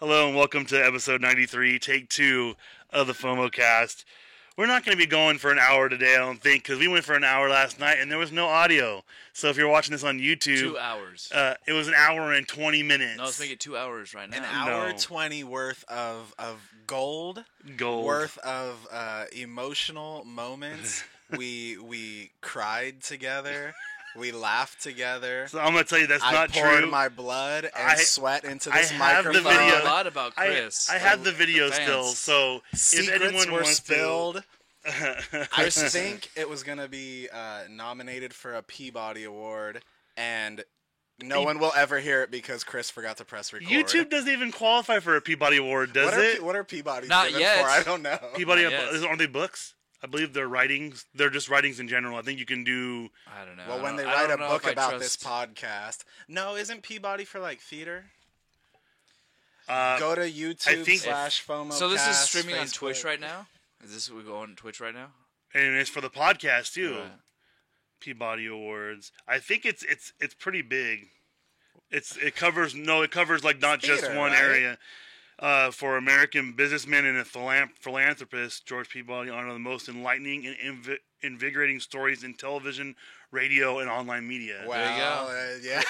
Hello and welcome to episode 93, take 2 of the FOMO cast. We're not going to be going for an hour today, I don't think, because we went for an hour last night and there was no audio. So if you're watching this on YouTube... 2 hours. It was an hour and 20 minutes. No, let's make it 2 hours right now. An hour 20 worth of gold. Worth of emotional moments. We cried together. We laughed together. So I'm going to tell you that's not true. I poured my blood and sweat into this microphone. The video. A lot about Chris. I have the video still, so Secrets if anyone were wants spilled. to... I think it was going to be nominated for a Peabody Award, and no one will ever hear it because Chris forgot to press record. YouTube doesn't even qualify for a Peabody Award, does it? What are Peabody Not given yet. for? I don't know. Peabody, aren't they books? I believe they're writings. They're just writings in general. I think you can do... I don't know. Well, when they write a book about this podcast... No, isn't Peabody for, like, theater? Go to YouTube/FOMOcast. So this is streaming on Facebook. Twitch right now? Is this what we go on Twitch right now? And it's for the podcast, too. Right. Peabody Awards. I think it's pretty big. It covers like not Theater, just one right? area. For American businessman and a philanthropist, George Peabody honored the most enlightening and invigorating stories in television, radio, and online media. Wow. There you go. Yeah.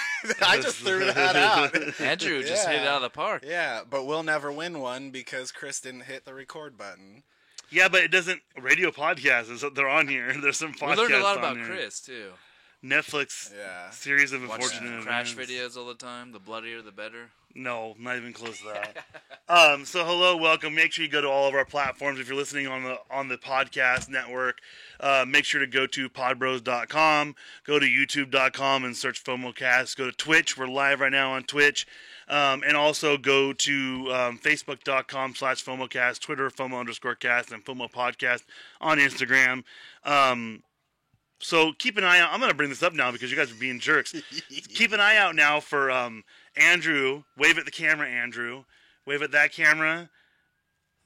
I just threw that out. Andrew just hit it out of the park. Yeah, but we'll never win one because Chris didn't hit the record button. Yeah, but it doesn't. Radio podcasts, they're on here. There's some podcasts. We learned a lot on about here. Chris too. Netflix series of Watch unfortunate crash events. videos all the time. The bloodier, the better. No, not even close to that. So hello, welcome. Make sure you go to all of our platforms if you're listening on the podcast network. Make sure to go to podbros.com, go to youtube.com and search FOMOcast. Go to Twitch. We're live right now on Twitch. And also go to facebook.com/FOMOcast, Twitter, FOMO_cast, and FOMO podcast on Instagram. So keep an eye out. I'm going to bring this up now because you guys are being jerks. Keep an eye out now for Andrew. Wave at the camera, Andrew. Wave at that camera.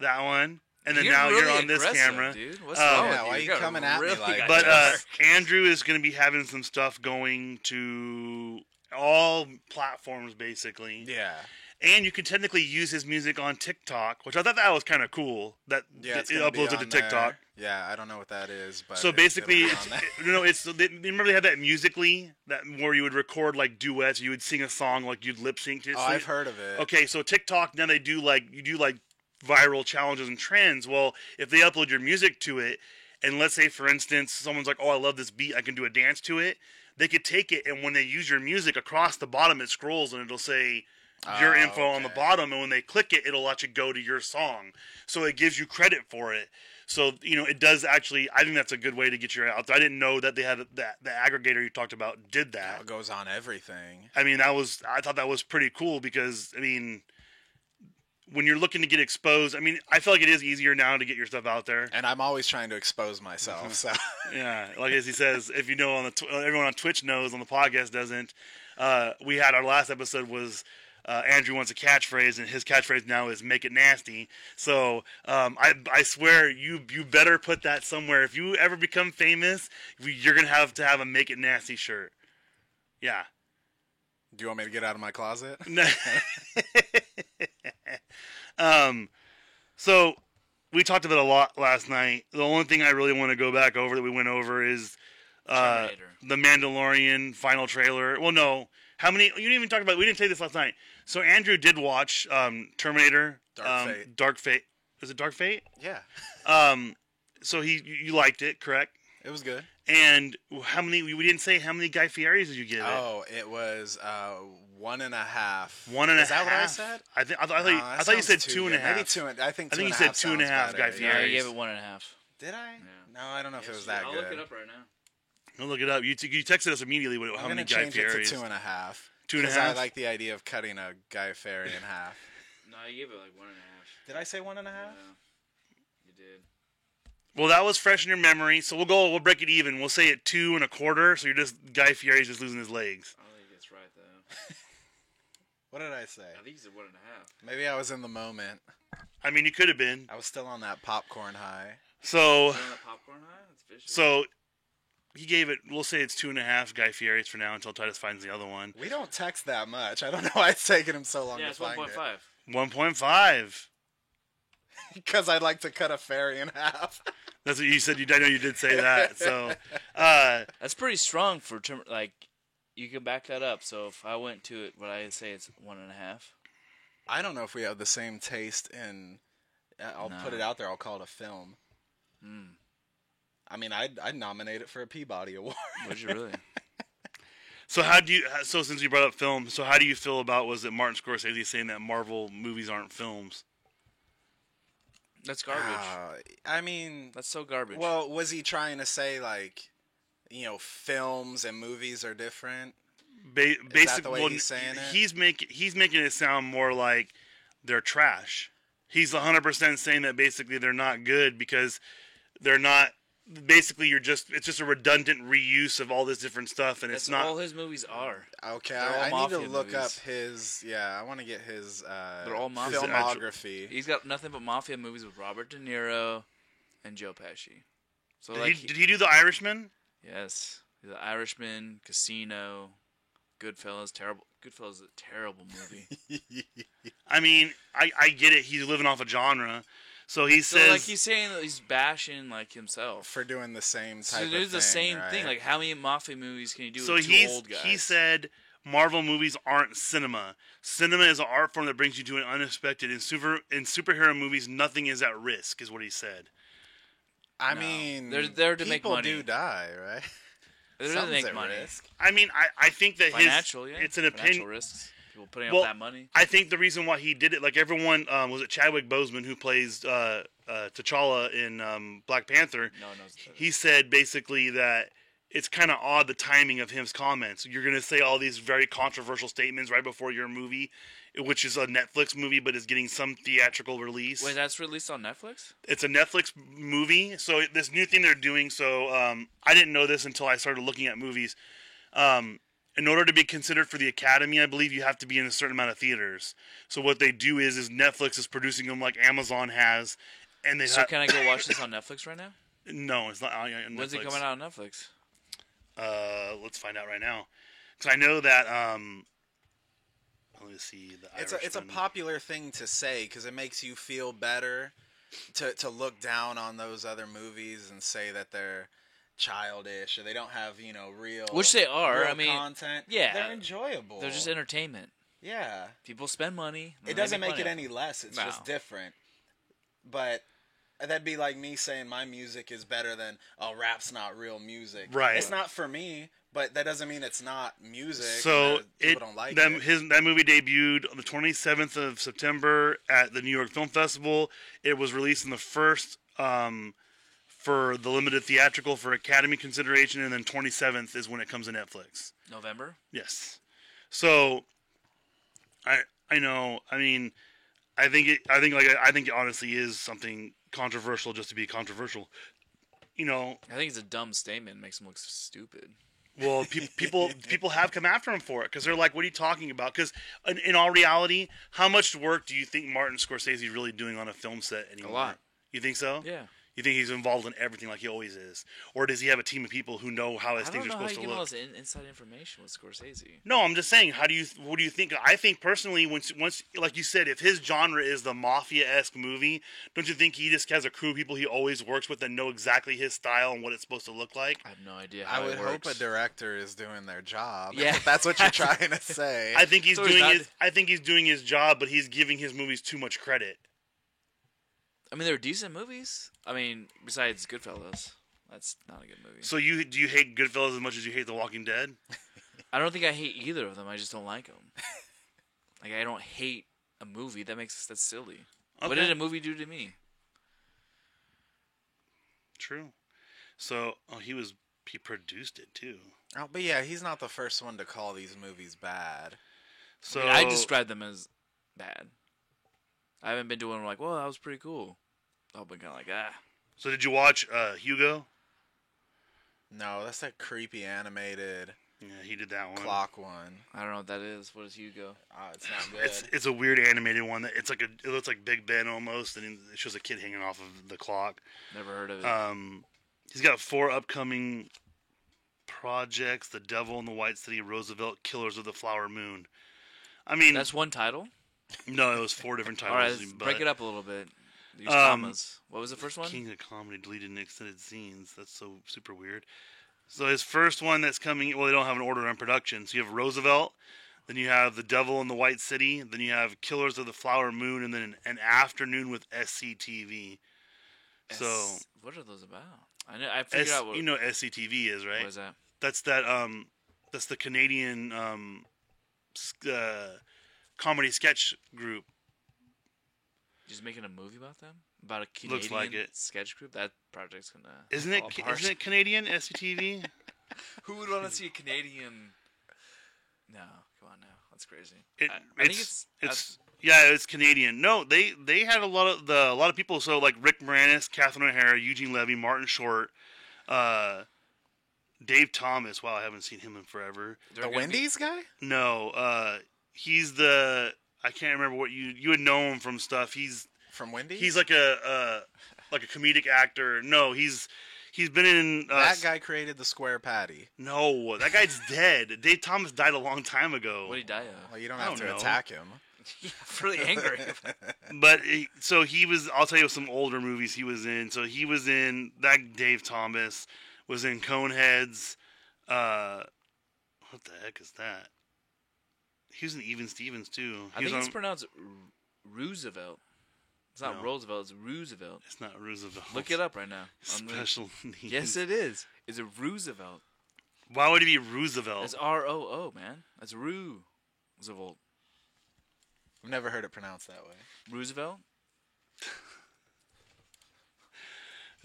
That one. And then now you're on this camera. Dude. What's wrong with you? why are you got coming at me like that? But Andrew is going to be having some stuff going to all platforms, basically. Yeah. And you can technically use his music on TikTok, which I thought that was kind of cool. That it's it gonna be uploads it on to TikTok. there. Yeah, I don't know what that is, but So basically, it'll be on there. remember they had that Musically, that where you would record like duets, you would sing a song like you'd lip sync to it. Oh, I've heard of it. Okay, so TikTok now you do like viral challenges and trends. Well, if they upload your music to it, and let's say for instance someone's like, "Oh, I love this beat, I can do a dance to it," they could take it and when they use your music across the bottom, it scrolls and it'll say your info on the bottom, and when they click it, it'll let you go to your song. So it gives you credit for it. So, it does actually, I think that's a good way to get your out there. I didn't know that they had the aggregator you talked about did that. It goes on everything. I mean, I thought that was pretty cool because, when you're looking to get exposed, I feel like it is easier now to get your stuff out there. And I'm always trying to expose myself, so. Yeah, like as he says, if you know, everyone on Twitch knows, on the podcast doesn't. We had our last episode was Andrew wants a catchphrase, and his catchphrase now is "Make it nasty." So I swear you better put that somewhere. If you ever become famous, you're gonna have to have a "Make it nasty" shirt. Yeah. Do you want me to get out of my closet? So we talked about a lot last night. The only thing I really want to go back over that we went over is the Mandalorian final trailer. Well, no. How many? You didn't even talk about. We didn't say this last night. So Andrew did watch Terminator. Dark Fate. Is it Dark Fate? Yeah. So you liked it, correct? It was good. And how many? We didn't say how many Guy Fieri's did you give it? Oh, it was 1.5. 1.5. Is that what I said? I thought you said 2.5. Maybe 2. I think you said 2.5 Guy Yeah, Fieri. I gave it 1.5. Did I? Yeah. No, I don't know if it was that I'll good. look it up right now. I'll look it up. You texted us immediately with how many Guy Fieri's. I'm going to change it to 2.5. 2.5? Because I like the idea of cutting a Guy Fieri in half. No, I gave it like 1.5. Did I say 1.5? Yeah, you did. Well, that was fresh in your memory, so we'll break it even. We'll say it 2.25, so Guy Fieri's just losing his legs. I don't think it's right though. What did I say? I think you said 1.5. Maybe I was in the moment. You could have been. I was still on that popcorn high. So, Popcorn high? That's vicious. so he gave it. We'll say it's 2.5 Guy Fieri's for now until Titus finds the other one. We don't text that much. I don't know why it's taking him so long Yeah, to it's find 1.5. 1.5. Because I'd like to cut a fairy in half. That's what you said. I know you did say that. So, That's pretty strong for like. You can back that up. So if I went to it, would I say it's 1.5? I don't know if we have the same taste in. I'll put it out there. I'll call it a film. I mean, I'd nominate it for a Peabody Award. Would you really? so since you brought up film, so how do you feel about, was it Martin Scorsese saying that Marvel movies aren't films? That's garbage. I mean, That's so garbage. well, was he trying to say like, films and movies are different? Basically, the way he's saying it? He's making it sound more like they're trash. He's 100% saying that basically they're not good because they're not. Basically, it's just a redundant reuse of all this different stuff, and That's it's not. all his movies are. Okay, They're all I need to mafia look up movies. his. Yeah, I want to get his They're all mafia. filmography. He's got nothing but mafia movies with Robert De Niro and Joe Pesci. So Did he do The Irishman? Yes, The Irishman, Casino, Goodfellas. Terrible. Goodfellas is a terrible movie. I mean, I get it. He's living off a genre, so he So says like he's saying that he's bashing like himself. For doing the same type So of thing. there's the same right? thing. Like how many mafia movies can you do So with two old guys? he said Marvel movies aren't cinema. Cinema is an art form that brings you to an unexpected. In superhero movies, nothing is at risk, is what he said. I No. mean, They're there to make people money. do die, right? They're there to Something's make at money. risk. I mean, I think that Financial, yeah. it's an Financial opinion. risks. People putting Well, up that money. I think the reason why he did it, like everyone, was it Chadwick Boseman who plays T'Challa in Black Panther? No one knows. He said basically that it's kind of odd the timing of his comments. You're going to say all these very controversial statements right before your movie, which is a Netflix movie but is getting some theatrical release. Wait, that's released on Netflix? It's a Netflix movie, so this new thing they're doing. So I didn't know this until I started looking at movies. In order to be considered for the Academy, I believe you have to be in a certain amount of theaters. So what they do is Netflix is producing them like Amazon has, and they. So can I go watch this on Netflix right now? No, it's not on Netflix. When's it coming out on Netflix? Let's find out right now, because I know that. Let me see. It's a popular thing to say because it makes you feel better to look down on those other movies and say that they're childish or they don't have real, Which they are. real I mean, content. yeah. They're enjoyable. They're just entertainment. yeah. People spend money. It doesn't make it any less. It's No. just different. But that'd be like me saying my music is better than rap's not real music. Right. It's not for me, but that doesn't mean it's not music. So and people don't like that it. that movie debuted on the 27th of September at the New York Film Festival. It was released in the first for the limited theatrical for Academy consideration, and then 27th is when it comes to Netflix. November? Yes. So I know. I mean, I think it honestly is something controversial just to be controversial. I think it's a dumb statement. It makes them look stupid. Well, people have come after him for it because they're like, "What are you talking about?" Because in all reality, how much work do you think Martin Scorsese is really doing on a film set anymore? A lot. You think so? Yeah. You think he's involved in everything like he always is, or does he have a team of people who know how his I things don't are know how supposed you to get all look? this inside information with Scorsese. No, I'm just saying. What do you think? I think personally, once like you said, if his genre is the mafia-esque movie, don't you think he just has a crew of people he always works with that know exactly his style and what it's supposed to look like? I have no idea how I would it hope works. a director is doing their job. Yeah. If that's what you're trying to say. I think he's So he's not- I think he's doing his job, but he's giving his movies too much credit. I mean, they're decent movies. I mean, besides Goodfellas. That's not a good movie. So do you hate Goodfellas as much as you hate The Walking Dead? I don't think I hate either of them. I just don't like them. Like, I don't hate a movie. That's silly. What Okay. did a movie do to me? True. So he produced it too. Oh, but yeah, he's not the first one to call these movies bad. So I describe them as bad. I haven't been doing like, well, that was pretty cool. I've been kind of like, So did you watch Hugo? No, that's that creepy animated Yeah, he did that one. clock one. I don't know what that is. What is Hugo? It's not good. It's a weird animated one that it looks like Big Ben almost, and it shows a kid hanging off of the clock. Never heard of it. He's got 4 upcoming projects: The Devil in the White City, Roosevelt, Killers of the Flower Moon. I mean, That's one title? No, it was 4 different All right, titles. let's but break it up a little bit. Use Um, commas. What was the first one? King of Comedy deleted in extended scenes. That's so super weird. So his first one that's coming. Well, they don't have an order on production. So you have Roosevelt. Then you have The Devil in the White City. Then you have Killers of the Flower Moon, and then An Afternoon with SCTV. So What are those about? I figured out what. you know what SCTV is, right? What is that? That's the Canadian comedy sketch group. Just making a movie about them? About a Canadian Looks like it. sketch group? That project's gonna. Isn't it? fall apart. Isn't it Canadian SCTV? Who would want to see a Canadian? No, come on now. That's crazy. I think it's Canadian. No, they had a lot of people. So like Rick Moranis, Catherine O'Hara, Eugene Levy, Martin Short, Dave Thomas. Wow, I haven't seen him in forever. The Wendy's guy? No, he's the. I can't remember what you would know him from stuff. He's From Wendy's? he's like a comedic actor. No, he's been in that guy created the square patty. No, that guy's dead. Dave Thomas died a long time ago. What did he die of? Well, you don't I have don't to know. attack him. Yeah, really angry. But so he was. I'll tell you some older movies he was in. So he was in that. Dave Thomas was in Coneheads. What the heck is that? He was in Even Stevens too. I think it's pronounced Roosevelt. It's not No. Roosevelt. It's Roosevelt. It's not Roosevelt. Look it up right now. Special needs. Yes, it is. It's a Roosevelt. Why would it be Roosevelt? It's ROO, man. That's Roosevelt. I've never heard it pronounced that way. Roosevelt.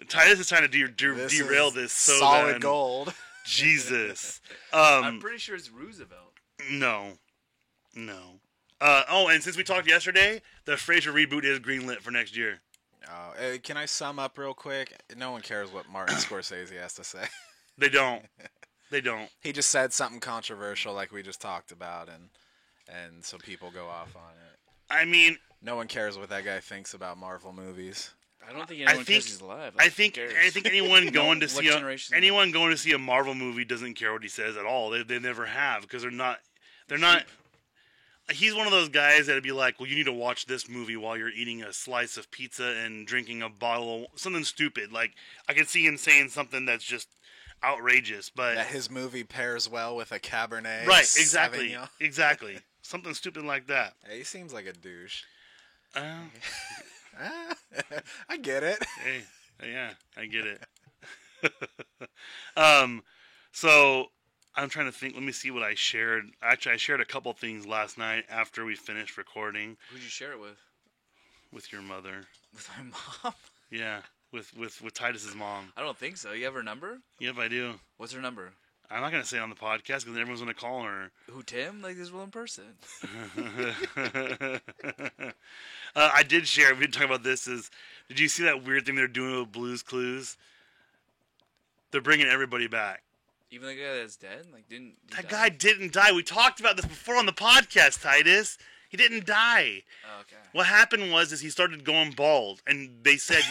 Titus is trying to This derail is this so solid bad. gold. Jesus. I'm pretty sure it's Roosevelt. No. And since we talked yesterday, the Frasier reboot is greenlit for next year. Can I sum up real quick? No one cares what Martin Scorsese has to say. They don't. They don't. He just said something controversial like we just talked about, and so people go off on it. I mean, No one cares what that guy thinks about Marvel movies. I don't think anyone cares he's alive. I think anyone going to What see generation? anyone going to see a Marvel movie doesn't care what he says at all. They never have because they're not. He's one of those guys that'd be like, well, you need to watch this movie while you're eating a slice of pizza and drinking a bottle of something stupid. Like I could see him saying something that's just outrageous, but That his movie pairs well with a Cabernet. right, exactly, Sauvignon. exactly, something stupid like that. Hey, he seems like a douche. Uh, I get it. Hey, yeah, I get it. So I'm trying to think. Let me see what I shared. Actually, I shared a couple things last night after we finished recording Who'd you share it with? with your mother. With my mom? Yeah, with Titus's mom. I don't think so. You have her number? Yep, I do. What's her number? I'm not gonna say it on the podcast because everyone's gonna call her. Who, Tim? Like this one person. I did share. We didn't talk about this. Did you see that weird thing they're doing with Blue's Clues? They're bringing everybody back. Even the guy that's dead? Like, didn't he That die? guy didn't die. We talked about this before on the podcast, Titus. He didn't die. Oh, okay. What happened was he started going bald, and they said,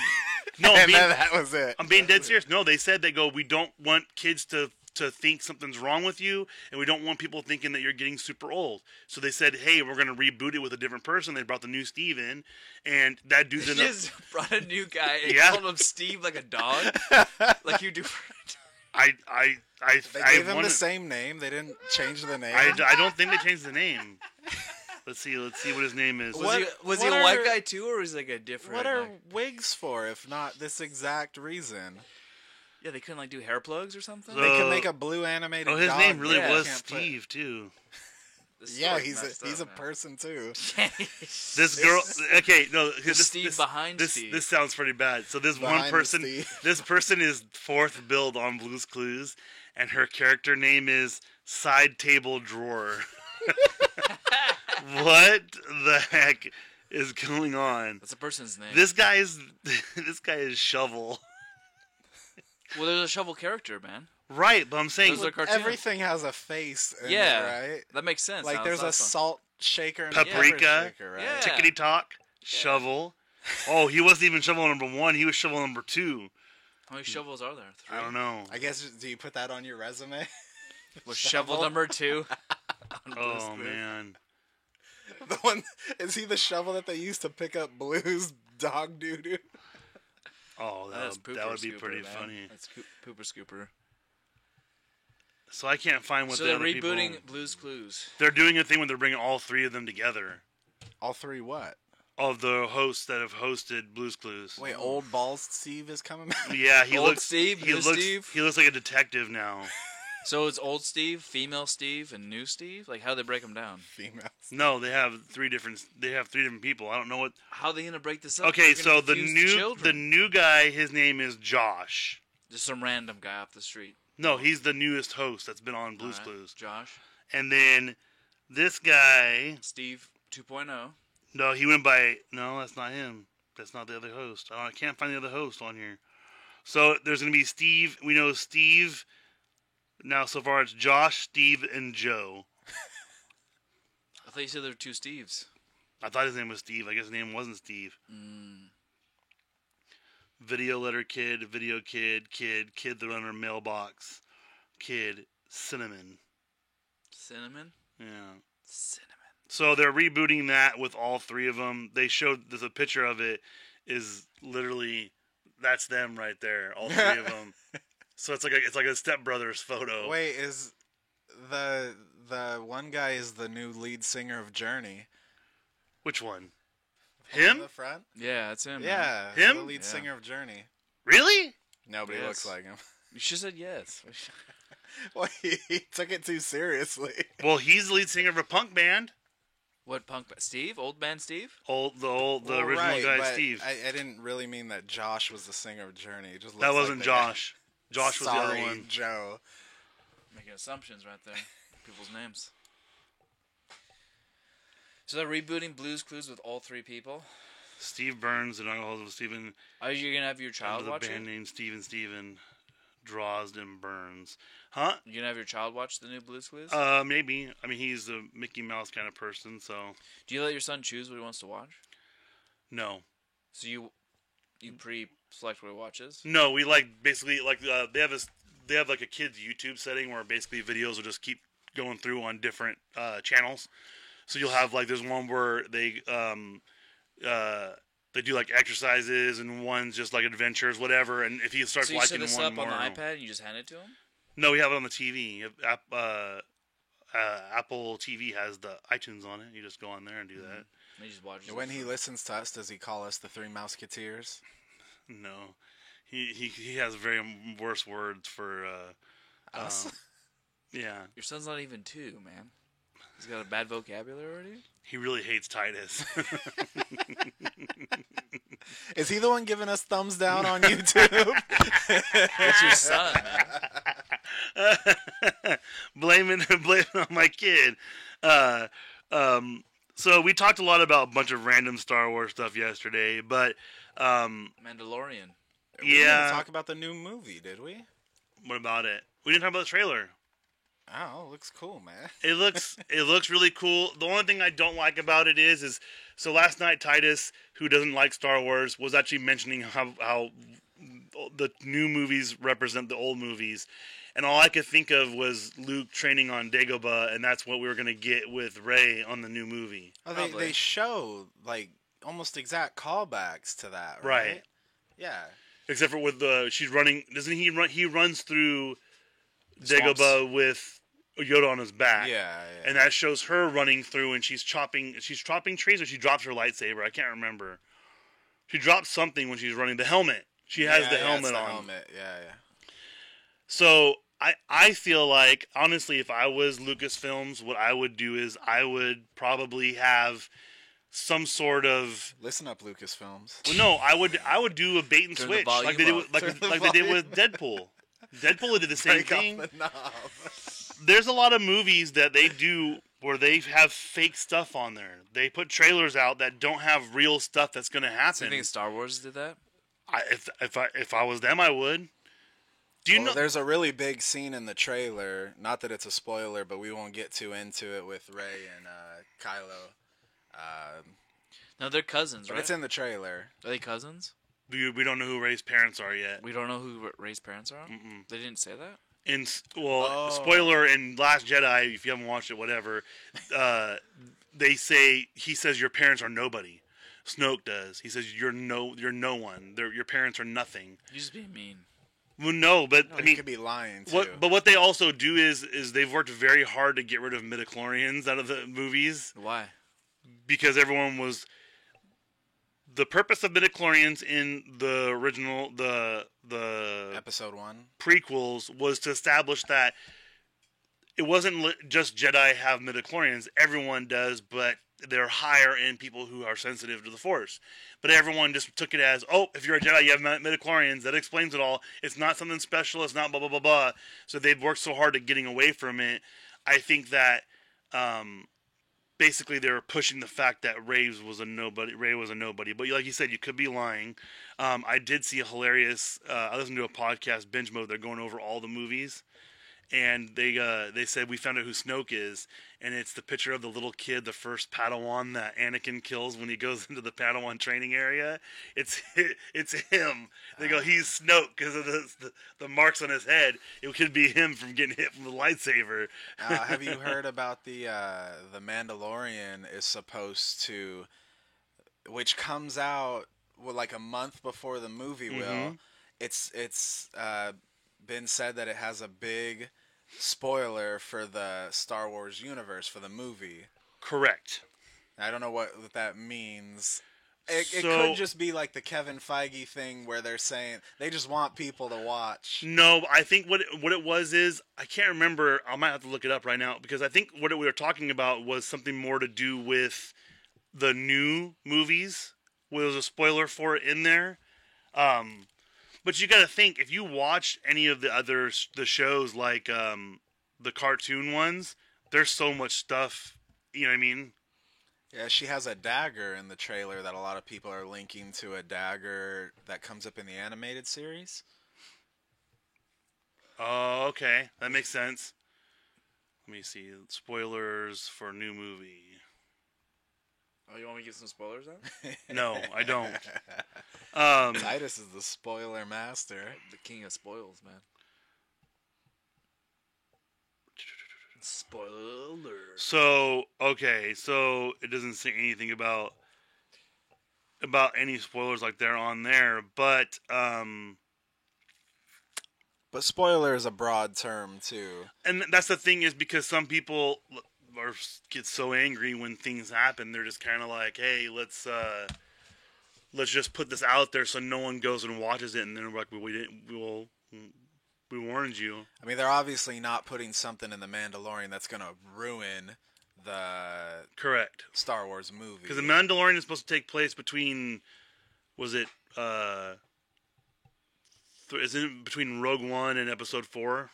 "No, And then that was it. I'm being dead serious." No, they said we don't want kids to think something's wrong with you, and we don't want people thinking that you're getting super old. So they said, "Hey, we're gonna reboot it with a different person." They brought the new Steve in, and that dude's They in the. just brought a new guy and Yeah. called him Steve like a dog? Like you do for I They gave him the same name. They didn't change the name. I don't think they changed the name. Let's see what his name is. Was he What a white are- guy too, or was he like a different? What are like- wigs for if not this exact reason? yeah, they couldn't like do hair plugs or something. So- They can make a blue animated Oh, his dog name really that you was can't put- Steve too. This Yeah, story's he's messed a up, man. person too. This girl, okay, no, Steve behind Steve. This sounds pretty bad. So this one Behind the person, Steve. this person is fourth billed on Blue's Clues, and her character name is Side Table Drawer. What the heck is going on? That's a person's name. This guy is Shovel. Well, there's a shovel character, man. Right, but I'm saying Those are cartoons. Everything has a face. In Yeah, it, right. that makes sense. Like now. there's a It's not salt shaker and Paprika. a pepper shaker, right? Yeah. Tickety Talk, Shovel. Oh, he wasn't even Shovel number 1. He was Shovel number 2. How many shovels are there? 3. I don't know. I guess do you put that on your resume? Was shovel number 2? on Blue's Oh Clues? man. The one is he the shovel that they used to pick up Blue's dog doo doo? Oh, That's that would be Scooper, pretty man. funny. That's Pooper Scooper. So I can't find what So the they're other rebooting people... Blue's Clues. They're doing a thing where they're bringing all three of them together. All three what? Of the hosts that have hosted Blue's Clues. Wait, old Balls Steve is coming back? Yeah, he Old looks. Steve, he new looks. Steve? He looks like a detective now. So it's old Steve, female Steve, and new Steve? Like, how do they break them down? Females. No, they have three different. They have three different people. I don't know what. How are they going to break this up? Okay, They're gonna so the confuse children. new guy, his name is Josh. Just some random guy off the street. No, he's the newest host that's been on Blue's All right, Clues. Josh. And then this guy. Steve 2.0. No, he went by. No, that's not him. That's not the other host. I can't find the other host on here. So there's going to be Steve. We know Steve. Now, so far, it's Josh, Steve, and Joe. I thought you said there were two Steves. I thought his name was Steve. I guess his name wasn't Steve. Video letter kid, video kid, kid the runner mailbox, kid, cinnamon. Cinnamon? Yeah. Cinnamon. So they're rebooting that with all three of them. They showed, there's a picture of it, is literally, that's them right there, all three of them. So it's like a Step Brothers photo. Wait, is the one guy is the new lead singer of Journey? Which one? In Him? the front? Yeah, that's him. Man. Yeah, Him? The lead Yeah. singer of Journey. Really? Nobody Yes. looks like him. You should have said yes. Well, he took it too seriously. Well, he's the lead singer of a punk band. What punk? Steve? Old man Steve? The Well, original right, guy, but Steve. I didn't really mean that Josh was the singer of Journey. It just looks That like wasn't the guy. Josh. Josh was the Sorry, other one. Joe. Making assumptions right there. People's names. So they're rebooting Blue's Clues with all three people? Steve Burns and Uncle of Steven. Are you going to have your child The watch band it? name Steven Drosden Burns. Huh? You going to have your child watch the new Blue's Clues? Maybe. I mean, he's a Mickey Mouse kind of person, so Do you let your son choose what he wants to watch? no. So you pre-select what he watches? No, we basically they have like a kids YouTube setting where basically videos will just keep going through on different channels. So you'll have there's one where they do like exercises and one's just like adventures, whatever. And if he starts So you liking set this one up more, on the iPad and you just hand it to him? no, we have it on the TV. You have Apple TV has the iTunes on it. You just go on there and do that. And he just watches When it he for- listens to us, does he call us the Three Musketeers? No, he has very worse words for Us? yeah. Your son's not even 2, man. He's got a bad vocabulary already? He really hates Titus. Is he the one giving us thumbs down on YouTube? It's your son, man. blame it on my kid. So we talked a lot about a bunch of random Star Wars stuff yesterday, but Mandalorian. We didn't yeah. talk about the new movie, did we? What about it? We didn't talk about the trailer. Oh, it looks cool, man. It looks really cool. The only thing I don't like about it is so last night Titus, who doesn't like Star Wars, was actually mentioning how the new movies represent the old movies, and all I could think of was Luke training on Dagobah, and that's what we were gonna get with Rey on the new movie. Oh, Probably. they show almost exact callbacks to that, Right. right? Yeah. Except for with she's running. Doesn't he run? He runs through Swamps. Dagobah with Yoda on his back. Yeah. And that shows her running through, and she's chopping trees, or she drops her lightsaber. I can't remember. She drops something when she's running. The helmet. She has the helmet it's the on. helmet. Yeah. So I feel like, honestly, if I was Lucasfilms, what I would do is I would probably have some sort of. Listen up, Lucasfilms. Well, no, I would do a bait and Turn the switch volume like they did up. with, Turn the like they did with volume Deadpool. Deadpool did the same Break off thing. the knob. There's a lot of movies that they do where they have fake stuff on there. They put trailers out that don't have real stuff that's going to So happen. you think Star Wars did that? If I was them, I would. Do you Well, know? there's a really big scene in the trailer. Not that it's a spoiler, but we won't get too into it with Rey and Kylo. No, they're cousins, But right? it's in the trailer. Are they cousins? We don't know who Rey's parents are yet. We don't know who Rey's parents are? They didn't say that? Spoiler in Last Jedi, if you haven't watched it, whatever. he says your parents are nobody. Snoke does. He says you're no one. Your parents are nothing. You just being mean. Well, no, but No, I he mean, could be lying too. what they also do is they've worked very hard to get rid of midichlorians out of the movies Why? because everyone was. The purpose of midichlorians in the original the Episode 1. prequels was to establish that it wasn't just Jedi have midichlorians. Everyone does, but they're higher in people who are sensitive to the Force. But everyone just took it as, oh, if you're a Jedi, you have midichlorians. That explains it all. It's not something special. It's not blah, blah, blah, blah. So they've worked so hard at getting away from it. I think that basically they were pushing the fact that Rey was a nobody. But like you said, you could be lying. I did see a hilarious, I listened to a podcast, Binge Mode. They're going over all the movies. And they said we found out who Snoke is, and it's the picture of the little kid, the first Padawan that Anakin kills when he goes into the Padawan training area. It's him. They go, he's Snoke because of the marks on his head. It could be him from getting hit from the lightsaber. Have you heard about the Mandalorian is supposed to, which comes out like a month before the movie will. It's been said that it has a big spoiler for the Star Wars universe for the movie. Correct. I don't know what that means. It So- could just be like the Kevin Feige thing where they're saying they just want people to watch. No, I think what it was is I can't remember. I might have to look it up right now because I think what we were talking about was something more to do with the new movies. There was a spoiler for it in there. But you got to think if you watched any of the shows like the cartoon ones, there's so much stuff. You know what I mean? Yeah, she has a dagger in the trailer that a lot of people are linking to a dagger that comes up in the animated series. Oh, okay, that makes sense. Let me see spoilers for new movie. Oh, you want me to get some spoilers then? No, I don't. Titus is the spoiler master. The king of spoils, man. Spoiler alert. So it doesn't say anything about any spoilers like they're on there, but But spoiler is a broad term too. and that's the thing is because some people get so angry when things happen, they're just kind of like, hey, let's just put this out there so no one goes and watches it, and then we're like, we warned you. I mean, they're obviously not putting something in the Mandalorian that's going to ruin the Correct. Star Wars movie. Because the Mandalorian is supposed to take place between, was it, is it between Rogue One and Episode 4?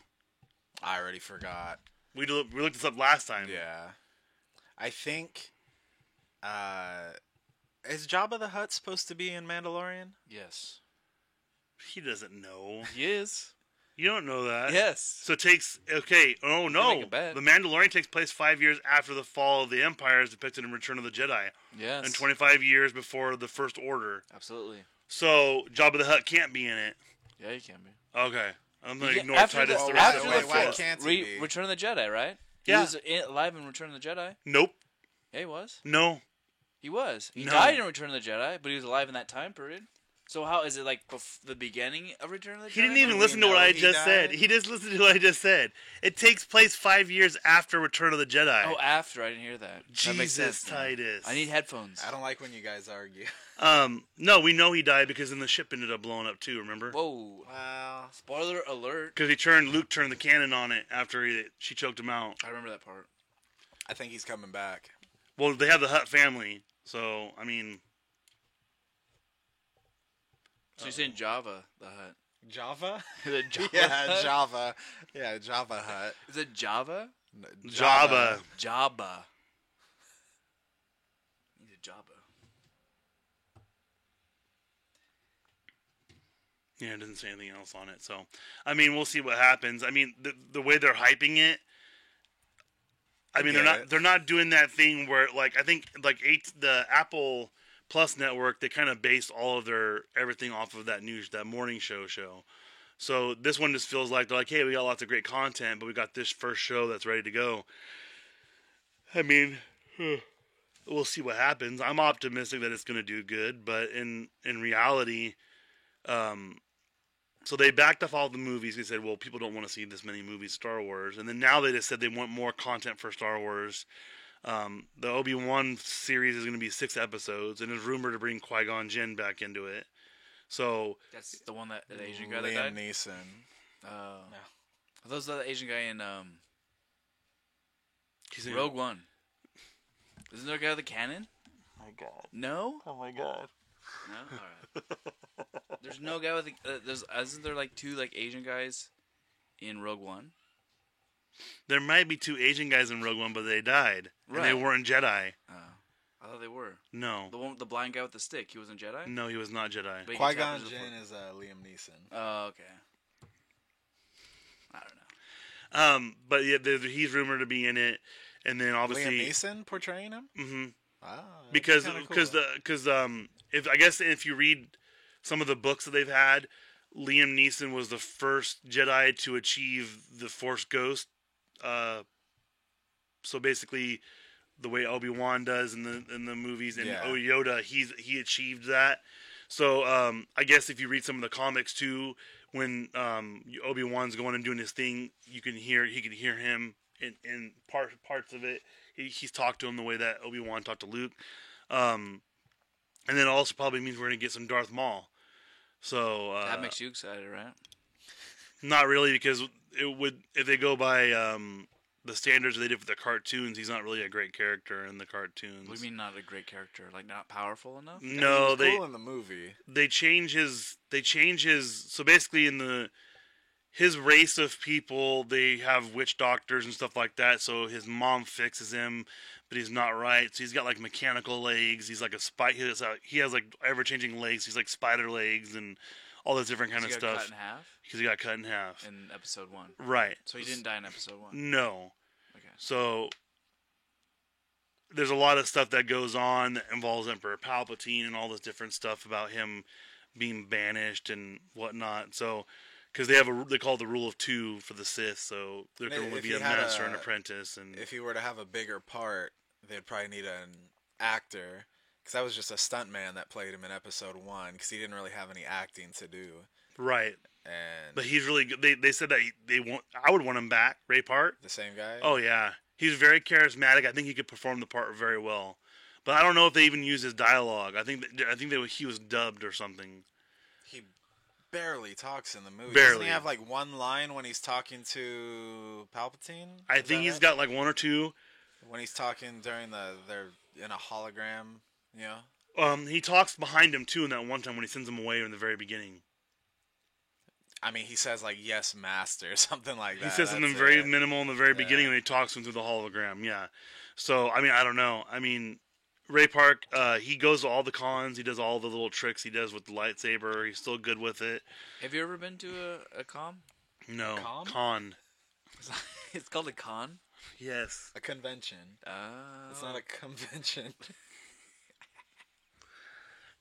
I already forgot. We looked this up last time. Yeah. I think, is Jabba the Hutt supposed to be in Mandalorian? Yes. He doesn't know. He is. You don't know that. Yes. So it takes, okay, oh no. make a bet. The Mandalorian takes place 5 years after the fall of the Empire as depicted in Return of the Jedi. Yes. And 25 years before the First Order. Absolutely. So Jabba the Hutt can't be in it. Yeah, you can be. Okay. I'm going to Yeah, ignore after Titus the- the rest after of the the why fourth- can't he be? Return of the Jedi, right? Yeah. He was alive in Return of the Jedi. Nope. Yeah, he was. No. He was. He No. died in Return of the Jedi, but he was alive in that time period. So how is it like the beginning of Return of the Jedi? He didn't even we listen to what know I he just said. died? He just listened to what I just said. It takes place 5 years after Return of the Jedi. Oh, after I didn't hear that. That makes Jesus, sense now. Titus. I need headphones. I don't like when you guys argue. No, we know he died because then the ship ended up blowing up too. Remember? Whoa! Well, Spoiler alert! Because Luke turned the cannon on it after she choked him out. I remember that part. I think he's coming back. Well, they have the Hutt family, so I mean, So you're saying Java the Hutt? Java? The Java Yeah, Hutt? Java. Yeah, Java Hut. Is it Java? Jabba. Jabba. He's a Jabba. Yeah, it doesn't say anything else on it. So, I mean, we'll see what happens. I mean, the way they're hyping it. I mean, they're not doing that thing where like I think like the Apple Plus network, they kind of base all of their everything off of that morning show. So this one just feels like they're like, hey, we got lots of great content, but we got this first show that's ready to go. I mean, we'll see what happens. I'm optimistic that it's going to do good, but in reality, so they backed off all the movies. They said, well, people don't want to see this many movies, Star Wars. And then now they just said they want more content for Star Wars. The Obi-Wan series is going to be 6 episodes, and it's rumored to bring Qui-Gon Jinn back into it. So That's the one that the Asian guy that died. Liam Neeson. Are those the Asian guy in he's in- Rogue One? Isn't there a guy with the cannon? Oh my God. No. Oh my God. No. All right. There's no guy with. Isn't there like 2 like Asian guys in Rogue One? There might be 2 Asian guys in Rogue One, but they died, and they Right. weren't Jedi. I thought they were. No, The blind guy with the stick. He wasn't Jedi. no, he was not Jedi. But he can tap Qui-Gon into the Jinn Force. is Liam Neeson. Oh, okay. I don't know. But yeah, he's rumored to be in it, and then Liam obviously, Neeson portraying him? hmm Wow. because kinda cool. if you read some of the books that they've had, Liam Neeson was the first Jedi to achieve the Force Ghost. So basically, the way Obi-Wan does in the movies, and Yeah. Yoda, he achieved that. So I guess if you read some of the comics too, when Obi-Wan's going and doing his thing, he can hear him in parts of it. He's talked to him the way that Obi-Wan talked to Luke. And then it also probably means we're going to get some Darth Maul. So That makes you excited, right? not really, because it would, if they go by the standards they did for the cartoons, he's not really a great character in the cartoons. What do you mean not a great character? Like not powerful enough? He No, was they cool in the movie. they change his so basically in his race of people, they have witch doctors and stuff like that. So his mom fixes him, but he's not right. So he's got like mechanical legs. He's like he has like ever changing legs. He's like spider legs and all this different kind He of got stuff. cut in half Because he got cut in half. in episode 1. Right. So he didn't die in episode 1. No. Okay. So there's a lot of stuff that goes on that involves Emperor Palpatine and all this different stuff about him being banished and whatnot. So, because they call it the rule of 2 for the Sith, so there can only If be he a had master and an apprentice. And If he were to have a bigger part, they'd probably need an actor. Because that was just a stuntman that played him in episode 1. Because he didn't really have any acting to do. right, And but he's really good. They said that I would want him back, Ray Park. the same guy? Oh yeah, he's very charismatic. I think he could perform the part very well. But I don't know if they even use his dialogue. I think he was dubbed or something. He barely talks in the movie. Barely. Doesn't he have like one line when he's talking to Palpatine? I Is think that he's it? got like 1 or 2. When he's talking during they're in a hologram, you know? He talks behind him too in that one time when he sends him away in the very beginning. I mean, he says like "Yes, Master" or something like that. He says something That's very it. minimal in the very Yeah. beginning when he talks to him through the hologram. Yeah. So I mean, I don't know. I mean, Ray Park, he goes to all the cons. He does all the little tricks he does with the lightsaber. He's still good with it. Have you ever been to a con? No, Con? con. It's called a con? Yes. A convention. It's not a convention.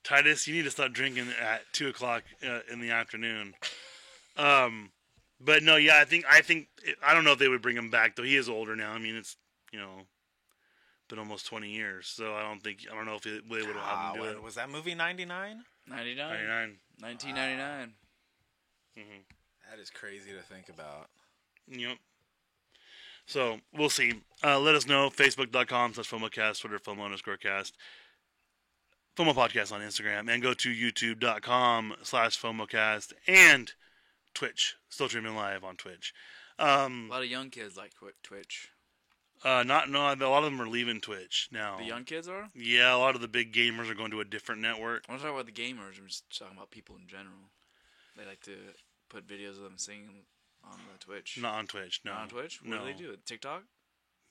Titus, you need to stop drinking at 2:00 in the afternoon. But no, yeah, I think I don't know if they would bring him back though. He is older now. I mean, it's been almost 20 years, so I don't know if they would have him do it. Was that movie 99? 99. 99. 1999. That is crazy to think about. Yep. So we'll see. Let us know. Facebook.com/FOMOcast, Twitter FOMO_cast, FOMO Podcast on Instagram, and go to YouTube.com/FOMOcast and Twitch. Still streaming live on Twitch. A lot of young kids like Twitch. A lot of them are leaving Twitch now. The young kids are? Yeah, a lot of the big gamers are going to a different network. I'm not talking about the gamers. I'm just talking about people in general. They like to put videos of them singing on the Twitch. Not on Twitch. No. Not on Twitch? What No. do they do? TikTok?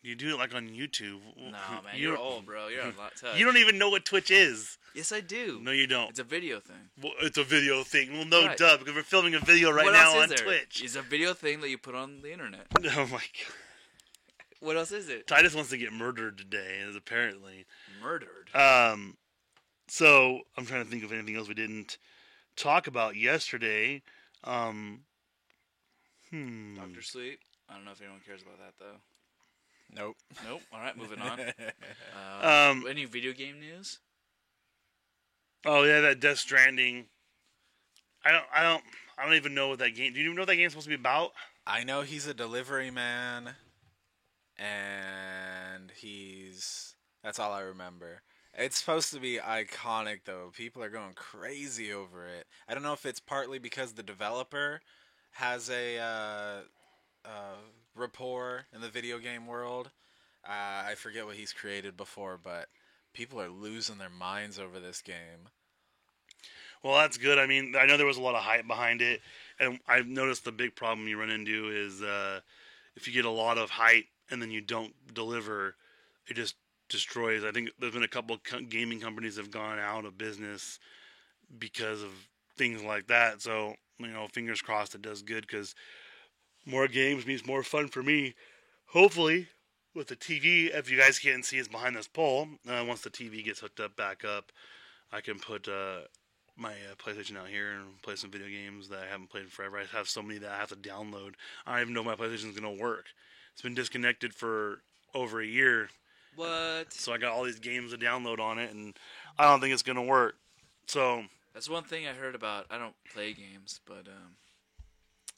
You do it like on YouTube. No, man. You're old, bro. You're a lot touch. You don't even know what Twitch is. Yes, I do. No, you don't. It's a video thing. Well, it's a video thing. Well, no, Right. duh, because we're filming a video right What now else on is there? Twitch. It's a video thing that you put on the internet. Oh my god. What else is it? Titus wants to get murdered today, apparently. Murdered. So I'm trying to think of anything else we didn't talk about yesterday. Dr. Sleep. I don't know if anyone cares about that, though. Nope. Nope. All right, moving on. Um, Any video game news? Oh yeah, that Death Stranding. I don't even know what that game. Do you even know what that game's supposed to be about? I know he's a delivery man, and that's all I remember. It's supposed to be iconic, though. People are going crazy over it. I don't know if it's partly because the developer has a rapport in the video game world. I forget what he's created before, but people are losing their minds over this game. Well, that's good. I mean, I know there was a lot of hype behind it, and I've noticed the big problem you run into is if you get a lot of hype and then you don't deliver, it just destroys. I think there's been a couple of gaming companies have gone out of business because of things like that. So, fingers crossed it does good, because more games means more fun for me. Hopefully, with the TV, if you guys can't see, it's behind this pole. Once the TV gets hooked up back up, I can put my PlayStation out here and play some video games that I haven't played in forever. I have so many that I have to download. I don't even know if my PlayStation is going to work. It's been disconnected for over a year. What? So I got all these games to download on it, and I don't think it's going to work. So That's one thing I heard about. I don't play games, but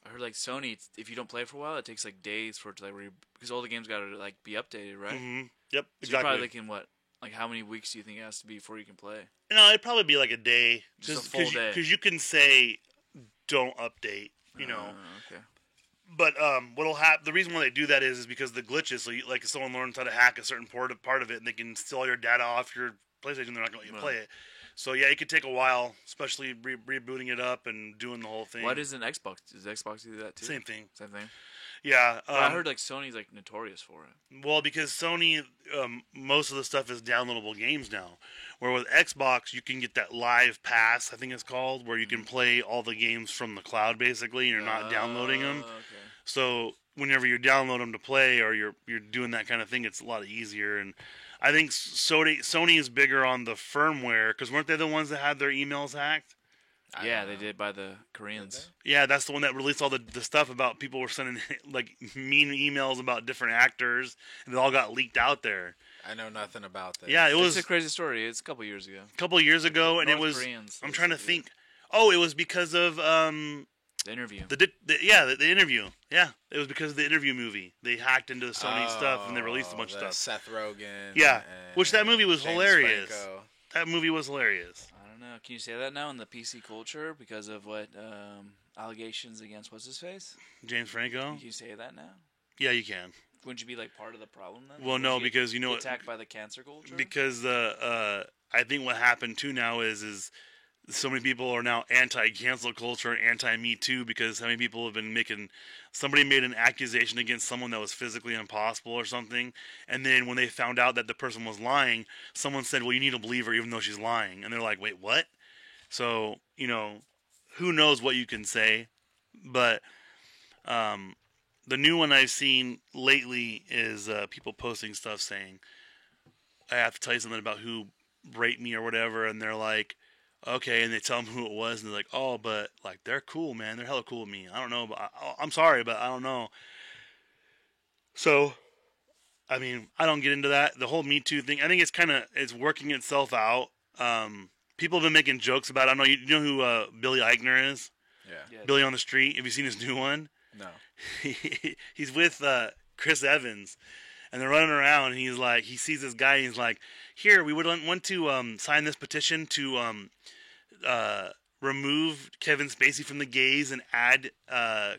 I heard like Sony, if you don't play for a while, it takes like days for it to because all the games got to like be updated, right? mm-hmm. Yep, So exactly. you're probably looking what? Like how many weeks do you think it has to be before you can play? No, it'd probably be like a day. Just a full day. Because you can say, don't update, Okay. But what'll happen? The reason why they do that is because the glitches. So, if someone learns how to hack a certain part of it, and they can steal all your data off your PlayStation, they're not going to let you play it. So yeah, it could take a while, especially rebooting it up and doing the whole thing. What is an Xbox? Does Xbox do that too? Same thing? Same thing. Yeah, But I heard like Sony's like notorious for it. well, because Sony, most of the stuff is downloadable games now. Where with Xbox, you can get that Live Pass, I think it's called, where you can play all the games from the cloud basically, and you're not downloading them. Okay. So whenever you download them to play, or you're doing that kind of thing, it's a lot easier. And I think Sony is bigger on the firmware, because weren't they the ones that had their emails hacked? Yeah, they did by the Koreans. Yeah, that's the one that released all the stuff about people were sending like mean emails about different actors, and it all got leaked out there. I know nothing about this. Yeah, it was It's a crazy story. It's a couple years ago. a couple of years ago, and it North was. Koreans, I'm they trying to said, think. Oh, it was because of The interview. the interview. Yeah, it was because of the interview movie. They hacked into the Sony stuff and they released a bunch of the stuff. Seth Rogen. Yeah, and which that movie was James hilarious. Franco. That movie was hilarious. I don't know. Can you say that now in the PC culture because of what allegations against what's his face? James Franco. Can you say that now? Yeah, you can. Wouldn't you be like part of the problem then? Well, Would no, you because get you know what? attacked by the cancer culture. Because I think what happened too now is so many people are now anti-cancel culture and anti-Me Too, because how many people have been somebody made an accusation against someone that was physically impossible or something, and then when they found out that the person was lying, someone said, well, you need to believe her even though she's lying, and they're like, wait, what? So, who knows what you can say, but the new one I've seen lately is people posting stuff saying, I have to tell you something about who raped me or whatever, and they're like, okay, and they tell them who it was, and they're like, oh, but like they're cool, man, they're hella cool with me. I don't know, but I'm sorry, but I don't know. So, I mean, I don't get into that. The whole Me Too thing, I think it's working itself out. People have been making jokes about it. I don't know, you know who Billy Eichner is? Yeah. Yeah. Billy on the Street. Have you seen his new one? No. He's with Chris Evans, and they're running around, and he's like, he sees this guy, and he's like, here, we would want to sign this petition to remove Kevin Spacey from the gays and add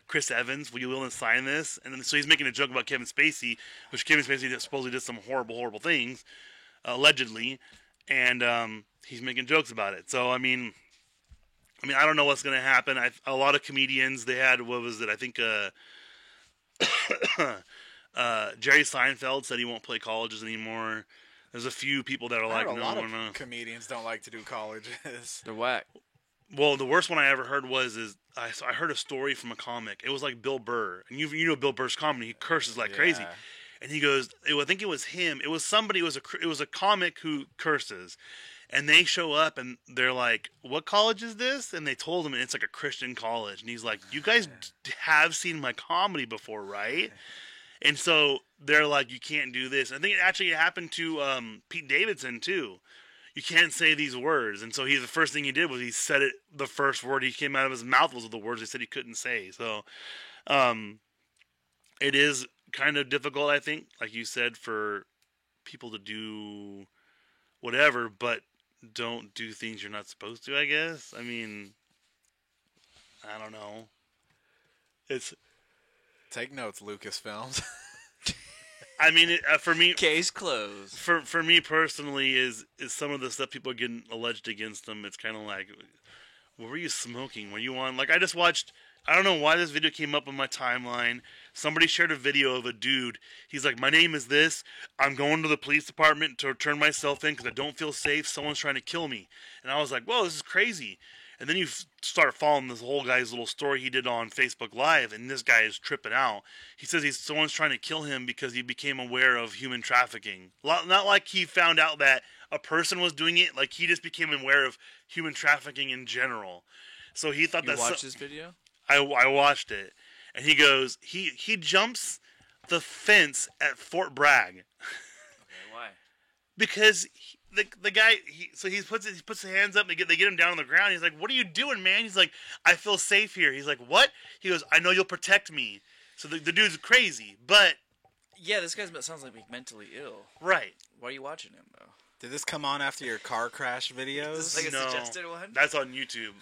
Chris Evans. Will you willing to sign this? And then, so he's making a joke about Kevin Spacey, which Kevin Spacey supposedly did some horrible, horrible things, allegedly, and he's making jokes about it. So, I mean, I don't know what's going to happen. A lot of comedians, they had, what was it? I think Jerry Seinfeld said he won't play colleges anymore. There's a few people that are like, A no, lot of no. comedians don't like to do colleges. They're whack. Well, the worst one I ever heard I heard a story from a comic. It was like Bill Burr, and you know Bill Burr's comedy. He curses like crazy, and he goes, I think it was him. It was somebody. It was a comic who curses. And they show up, and they're like, what college is this? And they told him, and it's like a Christian college. And he's like, you guys have seen my comedy before, right? And so they're like, you can't do this. I think it actually happened to Pete Davidson too. You can't say these words. And so the first thing he did was he said it. The first word he came out of his mouth was the words they said he couldn't say. So it is kind of difficult, I think, like you said, for people to do whatever, but don't do things you're not supposed to, I guess. I mean, I don't know. It's... Take notes, Lucasfilms. I mean, for me, Case closed. For me personally, is some of the stuff people are getting alleged against them. It's kind of like, what were you smoking? Were you on? Like, I just watched. I don't know why this video came up on my timeline. Somebody shared a video of a dude. He's like, my name is this. I'm going to the police department to turn myself in because I don't feel safe. Someone's trying to kill me. And I was like, whoa, this is crazy. And then you start following this whole guy's little story he did on Facebook Live, and this guy is tripping out. He says someone's trying to kill him because he became aware of human trafficking. Not like he found out that a person was doing it, like he just became aware of human trafficking in general. So he thought You watched this video? I watched it, and he goes, he jumps the fence at Fort Bragg. Okay, why? Because the guy, he puts his hands up. They get him down on the ground. He's like, "What are you doing, man?" He's like, "I feel safe here." He's like, "What?" He goes, "I know you'll protect me." So the dude's crazy, but Yeah, this guy sounds like mentally ill. right. Why are you watching him though? Did this come on after your car crash videos? Is this like a No, suggested one? that's on YouTube.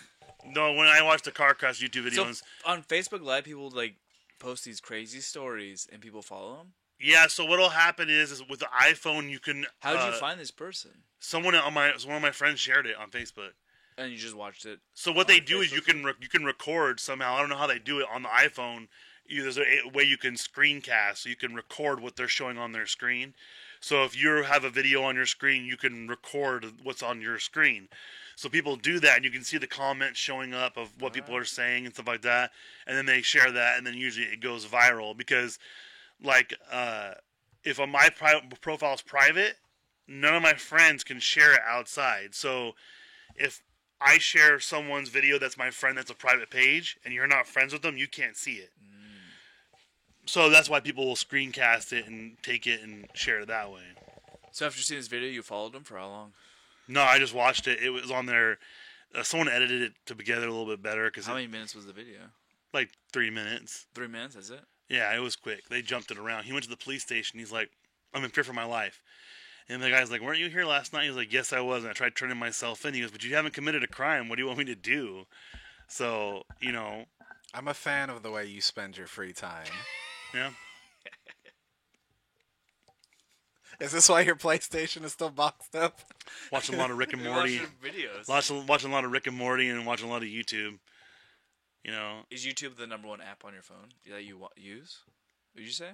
No, when I watch the car crash YouTube So videos, on Facebook Live, people like post these crazy stories, and people follow them. yeah. So what'll happen is with the iPhone, you can. How did you find this person? One of my friends shared it on Facebook. And you just watched it. So what they do is you can record somehow. I don't know how they do it on the iPhone. There's a way you can screencast, so you can record what they're showing on their screen. So if you have a video on your screen, you can record what's on your screen. So people do that, and you can see the comments showing up of what people are saying and stuff like that. And then they share that, and then usually it goes viral because, like, if my profile is private, none of my friends can share it outside. So if I share someone's video that's my friend that's a private page, and you're not friends with them, you can't see it. So that's why people will screencast it and take it and share it that way. So after seeing this video, you followed him for how long? No, I just watched it. It was on there. Someone edited it together a little bit better. How many minutes was the video? Like 3 minutes. 3 minutes, that's it? Yeah, it was quick. They jumped it around. He went to the police station. He's like, I'm in fear for my life. And the guy's like, weren't you here last night? He was like, yes, I was. And I tried turning myself in. He goes, but you haven't committed a crime. What do you want me to do? So, I'm a fan of the way you spend your free time. yeah. Is this why your PlayStation is still boxed up? Watching a lot of Rick and You're Morty. watching videos. Watching a lot of Rick and Morty and watching a lot of YouTube. Is YouTube the number one app on your phone that you use? Would you say?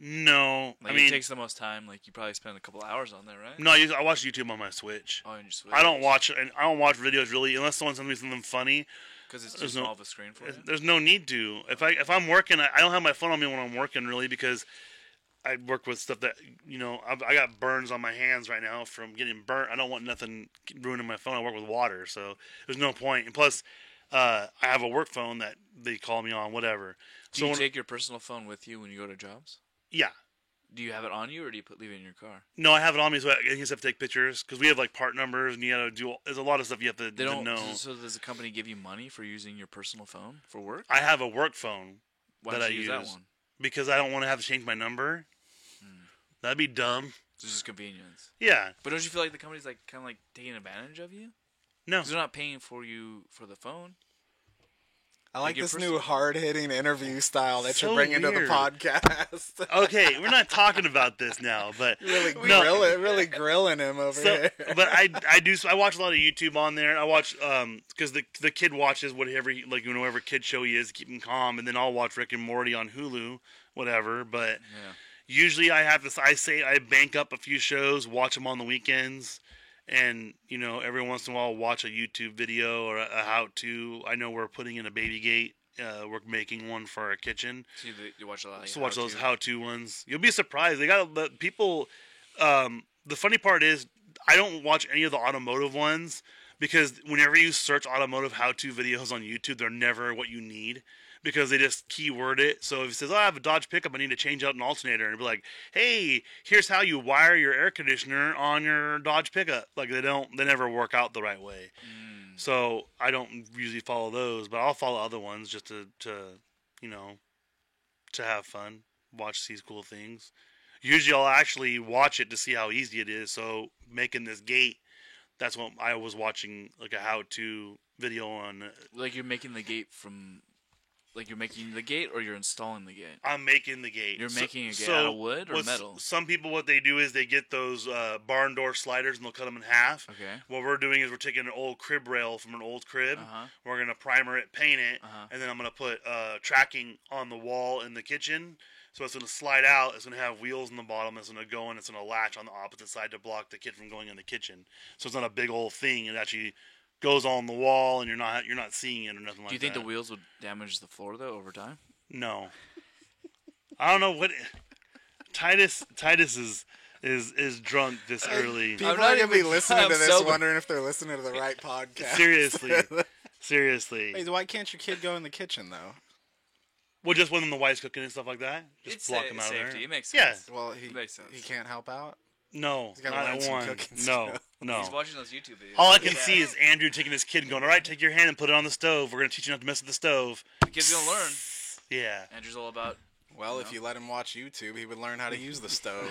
No. Like, I mean, it takes the most time. Like, you probably spend a couple hours on there, right? no, I watch YouTube on my Switch. Oh, on your Switch. I don't watch videos really unless someone sends me something funny. Because it's too there's small of a screen for you? There's no need to. If I'm working, I don't have my phone on me when I'm working really because I work with stuff that I got burns on my hands right now from getting burnt. I don't want nothing ruining my phone. I work with water, so there's no point. And plus, I have a work phone that they call me on, whatever. Do you take your personal phone with you when you go to jobs? Yeah. Do you have it on you, or do you leave it in your car? No, I have it on me, so I just have to take pictures because we have like part numbers, and you gotta do. There's a lot of stuff you have to know. So does the company give you money for using your personal phone for work? I have a work phone Why that don't I you use that one? because I don't want to have to change my number. That'd be dumb. It's just convenience. Yeah. But don't you feel like the company's like kind of like taking advantage of you? No. Because they're not paying for you for the phone. I like your this personal- new hard-hitting interview style that So you're bringing to the weird. podcast. Okay, we're not talking about this now, but really grilling him over here. But I watch a lot of YouTube on there. I watch because the kid watches whatever whatever kid show he is, keep him calm, and then I'll watch Rick and Morty on Hulu, whatever. But usually I bank up a few shows, watch them on the weekends, and every once in a while watch a YouTube video or a how-to. I know we're putting in a baby gate. We're making one for our kitchen. So you watch a lot. So watch those how-to ones. You'll be surprised. They got the people. The funny part is I don't watch any of the automotive ones because whenever you search automotive how-to videos on YouTube, they're never what you need because they just keyword it. So if it says, "Oh, I have a Dodge pickup, I need to change out an alternator," and it'd be like, "Hey, here's how you wire your air conditioner on your Dodge pickup." Like they never work out the right way. So I don't usually follow those, but I'll follow other ones just to you know, to have fun, watch these cool things. Usually I'll actually watch it to see how easy it is. So making this gate, that's what I was watching, like a how-to video on. Like you're making the gate from, like you're making the gate or you're installing the gate. I'm making the gate. You're making a gate out of wood or metal. Some people, what they do is they get those barn door sliders and they'll cut them in half. Okay. What we're doing is we're taking an old crib rail from an old crib. We're gonna primer it, paint it, and then I'm gonna put tracking on the wall in the kitchen. So it's going to slide out. It's going to have wheels in the bottom. It's going to go in. It's going to latch on the opposite side to block the kid from going in the kitchen. So it's not a big old thing. It actually goes on the wall, and you're not seeing it or nothing like that. Do you think the wheels would damage the floor though over time? No. I don't know what Titus is drunk this early. People are gonna be listening to this, wondering if they're listening to the right podcast. Seriously. Hey, why can't your kid go in the kitchen though? Well, just when the wife's cooking and stuff like that, just It's block them out safety. of there. It makes sense. Well, Makes sense. he can't help out. No, He's gotta not learn at some one. cooking No, skills. no. He's watching those YouTube videos. All I can see is Andrew taking his kid and going, "All right, take your hand and put it on the stove. We're gonna teach you not to mess with the stove." The kid's gonna learn. Yeah. Andrew's all about. Well, if you let him watch YouTube, he would learn how to use the stove.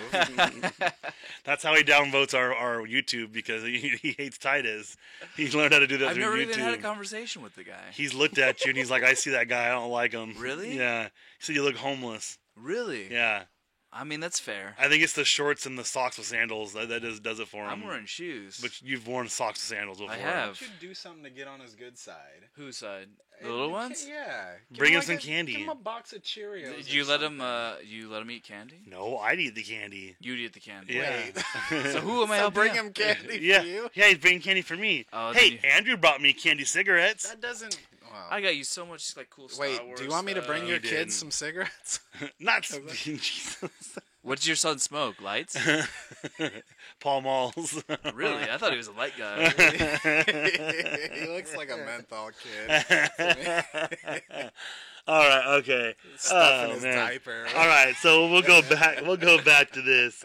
That's how he downvotes our YouTube because he hates Titus. He learned how to do that I've through never YouTube. even had a conversation with the guy. He's looked at you and he's like, "I see that guy. I don't like him." Really? Yeah. He said you look homeless. Really? Yeah. I mean, that's fair. I think it's the shorts and the socks with sandals that does it for him. I'm wearing shoes. But you've worn socks with sandals before. I have. You should do something to get on his good side. Whose side? The little ones? Yeah. Bring him some candy. Give him a box of Cheerios. Did you let him? You let him eat candy? No, I'd eat the candy. You'd eat the candy. Yeah. So who am I So helping? bring out? him candy Yeah. for you? Yeah, he's bringing candy for me. Oh, hey, then Andrew brought me candy cigarettes. That doesn't. Wow. I got you so much like cool Star Wait, Wars do you want me to bring stuff. your You kids didn't. some cigarettes? Not Jesus. What does your son smoke? Lights? Paul Malls. Really? I thought he was a light guy. He looks like a menthol kid. All right. Okay. Stuff in his man. diaper. All right. So we'll go back. We'll go back to this.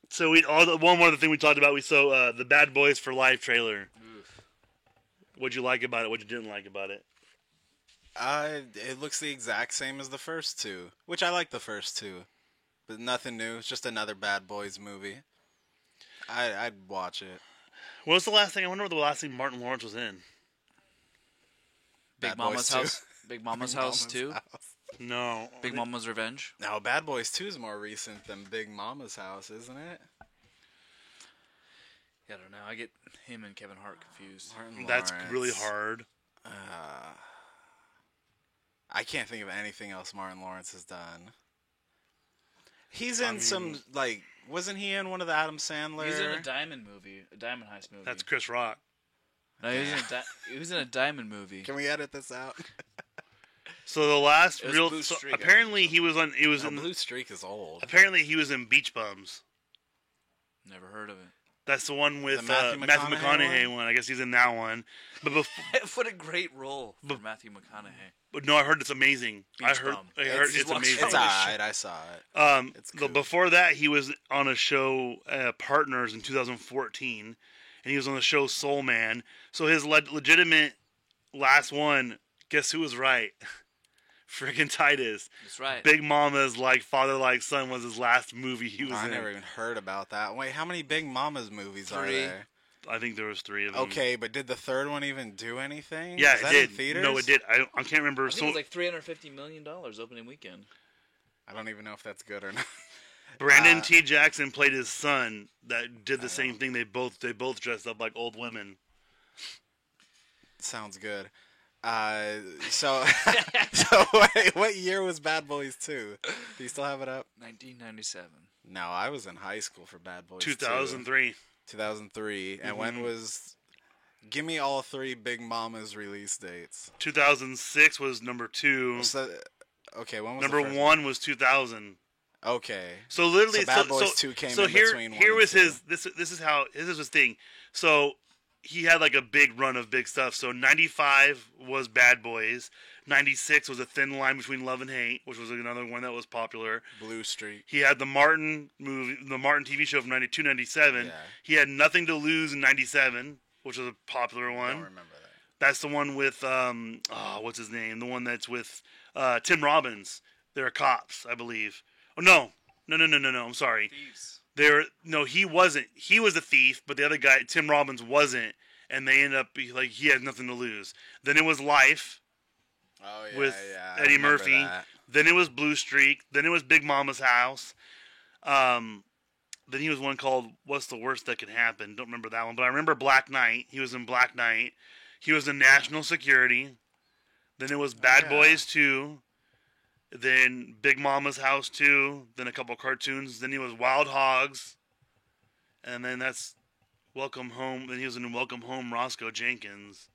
So one more thing we talked about. We saw the Bad Boys for Life trailer. What'd you like about it? What you didn't like about it? It looks the exact same as the first two, which I like the first two, but nothing new. It's just another Bad Boys movie. I'd watch it. What was the last thing? I wonder what the last thing Martin Lawrence was in. Big Bad Mama's Boys 2. House. Big Mama's House too. No. Big Mama's Revenge. Now, Bad Boys 2 is more recent than Big Mama's House, isn't it? I don't know. I get him and Kevin Hart confused. Martin That's Lawrence. really hard. I can't think of anything else Martin Lawrence has done. He's in some, like, wasn't he in one of the Adam Sandler? He's in a Diamond movie, a Diamond Heist movie. That's Chris Rock. No, he was in a Diamond movie. Can we edit this out? So the last It was real. Blue So Streak, I apparently he was on. He was No, in. Blue Streak is old. Apparently he was in Beach Bums. Never heard of it. That's the one with The Matthew Matthew McConaughey McConaughey one. I guess he's in that one. But before, What a great role for Matthew McConaughey. but no, I heard it's amazing. I Beach heard Bum. it's amazing. It's alright, I saw it. It's cool. Before that, he was on a show, Partners, in 2014, and he was on the show Soul Man. So his legitimate last one, guess who was right? Friggin' Titus. That's right. Big Mama's Like Father Like Son was his last movie he was I in. never even heard about that. Wait, how many Big Mama's movies are 3. there? I think there was 3 of them. Okay, but did the third one even do anything? Yeah, Was it that did. In theaters? No, it did. I can't remember. I think it was like $350 million opening weekend. I don't even know if that's good or not. Brandon T. Jackson played his son that did the same thing. They both dressed up like old women. Sounds good. So wait, what year was Bad Boys 2? Do you still have it up? 1997. No, I was in high school for Bad Boys 2003. 2. 2003. And when was... Give me all 3 Big Mama's release dates. 2006 was number 2. So, okay, when was Number the first 1 was 2000. Okay. So literally, So Bad Boys 2 came so in here, between here 1 was and 2. his. This is his thing. So he had like a big run of big stuff. So 95 was Bad Boys. 96 was A Thin Line Between Love and Hate, which was another one that was popular. Blue Streak. He had the Martin movie, the Martin TV show from 92, 97. Yeah. He had Nothing to Lose in 97, which was a popular I one. don't remember that. That's the one with, what's his name? The one that's with Tim Robbins. They're cops, I believe. Oh, no. No. I'm sorry. Thieves. He wasn't. He was a thief, but the other guy, Tim Robbins, wasn't. And they ended up, like, he had nothing to lose. Then it was Life. Oh, yeah, with yeah. Eddie Murphy. That. Then it was Blue Streak. Then it was Big Mama's House. Then he was one called What's the Worst That Could Happen. Don't remember that one, but I remember Black Knight. He was in Black Knight. He was in National Security. Then it was Bad Boys 2. Then Big Mama's House 2. Then a couple cartoons. Then he was Wild Hogs. And then that's Welcome Home. Then he was in Welcome Home, Roscoe Jenkins.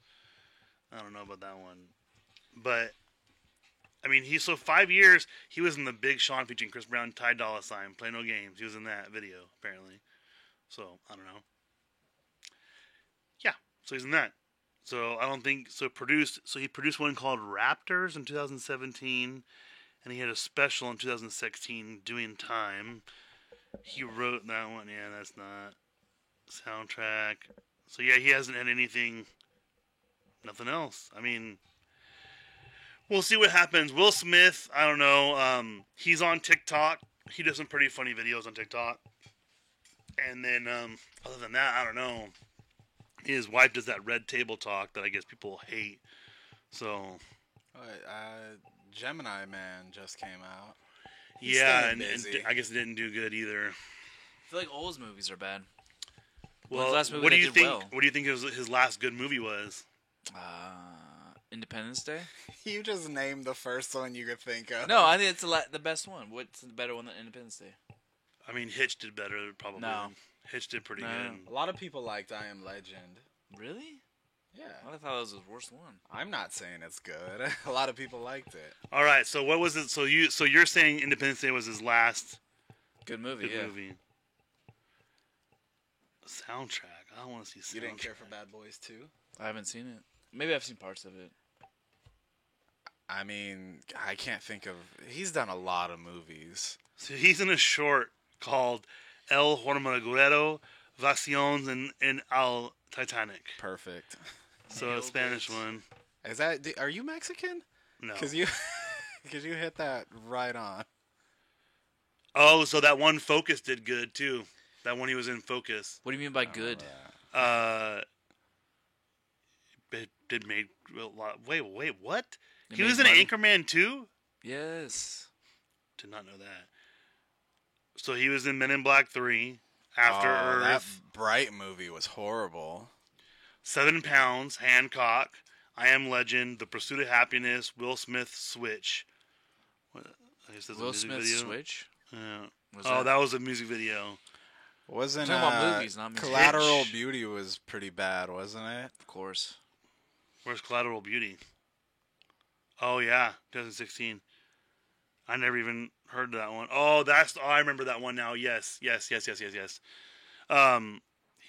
I don't know about that one. But, I mean, 5 years, he was in The Big Sean featuring Chris Brown, Ty Dolla $ign, Play No Games. He was in that video, apparently. So, I don't know. Yeah, so he's in that. So, he produced one called Raptors in 2017, and he had a special in 2016, Doing Time. He wrote that one. Yeah, that's not. Soundtrack. So, yeah, he hasn't had nothing else. I mean, we'll see what happens. Will Smith, I don't know. He's on TikTok. He does some pretty funny videos on TikTok. And then, other than that, I don't know. His wife does that Red Table Talk that I guess people hate. So, Gemini Man just came out. yeah, and I guess it didn't do good either. I feel like all his movies are bad. Well, last movie what do that you did think? well? What do you think his last good movie was? Independence Day? You just named the first one you could think of. No, I think it's the best one. What's the better one than Independence Day? I mean, Hitch did better, probably. No. Hitch did pretty No. good. A lot of people liked I Am Legend. Really? Yeah. I thought that was his worst one. I'm not saying it's good. A lot of people liked it. All right, so what was it? So you're saying Independence Day was his last Good movie, good yeah. movie? Soundtrack. I don't want to see soundtrack. You didn't care for Bad Boys 2? I haven't seen it. Maybe I've seen parts of it. I mean, I can't think of... He's done a lot of movies. So he's in a short called El Hormiguero Vacaciones en el Titanic. Perfect. So a Spanish one. Is that... Are you Mexican? No. Because you hit that right on. Oh, so that one Focus did good too. That one he was in Focus. What do you mean by good? It did make a lot. Wait, what? It He made was in money? Anchorman 2? Yes. Did not know that. So he was in Men in Black 3, After Earth, That Bright movie was horrible. 7 Pounds, Hancock, I Am Legend, The Pursuit of Happiness, Will Smith, Switch. What, I guess that's a Will music Smith video. Switch? Yeah. That was a music video. Wasn't We're talking about movies, not music. Collateral Hitch. Beauty was pretty bad, wasn't it? Of course. Where's Collateral Beauty? Oh yeah, 2016. I never even heard that one. Oh, I remember that one now. Yes. He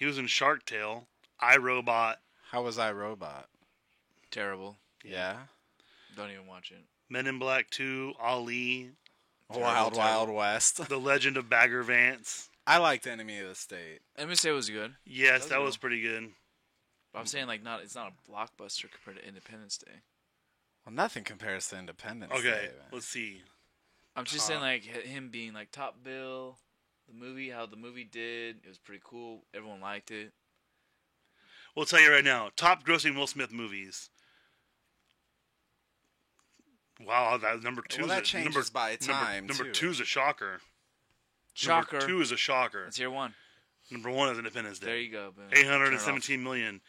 was in Shark Tale, iRobot, How was I, Robot? Terrible. Yeah. Don't even watch it. Men in Black 2, Ali, Wild Wild West. The Legend of Bagger Vance. I liked Enemy of the State. MSA was good. Yes, that That was was pretty good. But I'm saying it's not a blockbuster compared to Independence Day. Well, nothing compares to Independence Okay, Day. Man. let's see. I'm just saying him being like top bill, how the movie did, it was pretty cool. Everyone liked it. We'll tell you right now, top grossing Will Smith movies. Wow, that number 2 Well, that changes by time, Number too. 2 is a shocker. Shocker. Number 2 is a shocker. That's year one. Number 1 is Independence Day. There you go. Boom. 817 million.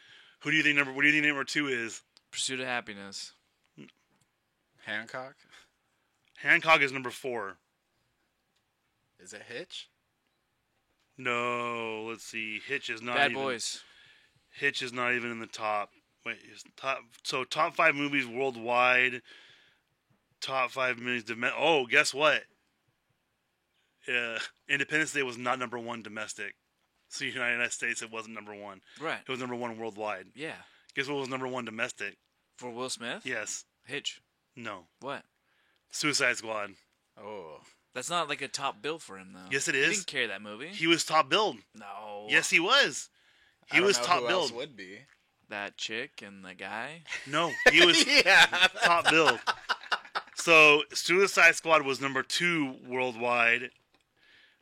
What do you think number 2 is? Pursuit of Happiness. Hancock? Hancock is number 4. Is it Hitch? No, let's see. Hitch is not Bad even. Boys. Hitch is not even in the top. Wait, top 5 movies worldwide. Top 5 movies. Oh, guess what? Independence Day was not number 1 domestic. So United States, it wasn't number one. Right. It was number one worldwide. Yeah. Guess what was number one domestic? For Will Smith? Yes. Hitch. No. What? Suicide Squad. Oh. That's not like a top bill for him, though. Yes, it He is. didn't carry that movie. He was top billed. No. Yes, he was. I He don't was know top who billed. else would be. That chick and the guy. No, he was Yeah. top billed. So Suicide Squad was number 2 worldwide.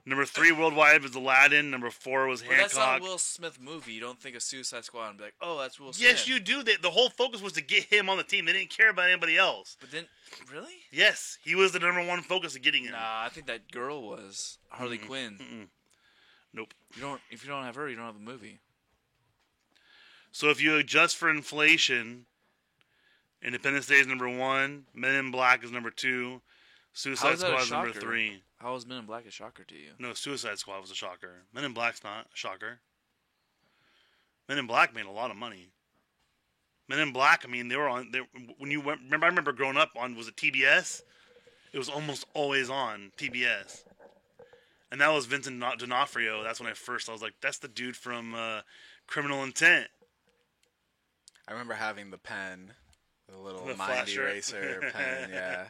Number 3 worldwide was Aladdin. Number 4 was Well, that's not Hancock. a Will Smith movie. You don't think of Suicide Squad and be like, oh, that's Will Smith. Yes, you do. The whole focus was to get him on the team. They didn't care about anybody else. But then, really? Yes, he was the number 1 focus of getting him. Nah, I think that girl was Harley Quinn. Nope. If you don't have her, you don't have a movie. So if you adjust for inflation, Independence Day is number 1. Men in Black is number 2. How Suicide is that a Squad is number shocker? 3. How was Men in Black a shocker to you? No, Suicide Squad was a shocker. Men in Black's not a shocker. Men in Black made a lot of money. Men in Black, I mean, they were on. When you went, remember, I remember growing up on, was it TBS? It was almost always on TBS. And that was Vincent D'Onofrio. That's when I was like, that's the dude from Criminal Intent. I remember having the pen, the little The mind flasher. eraser pen. Yeah.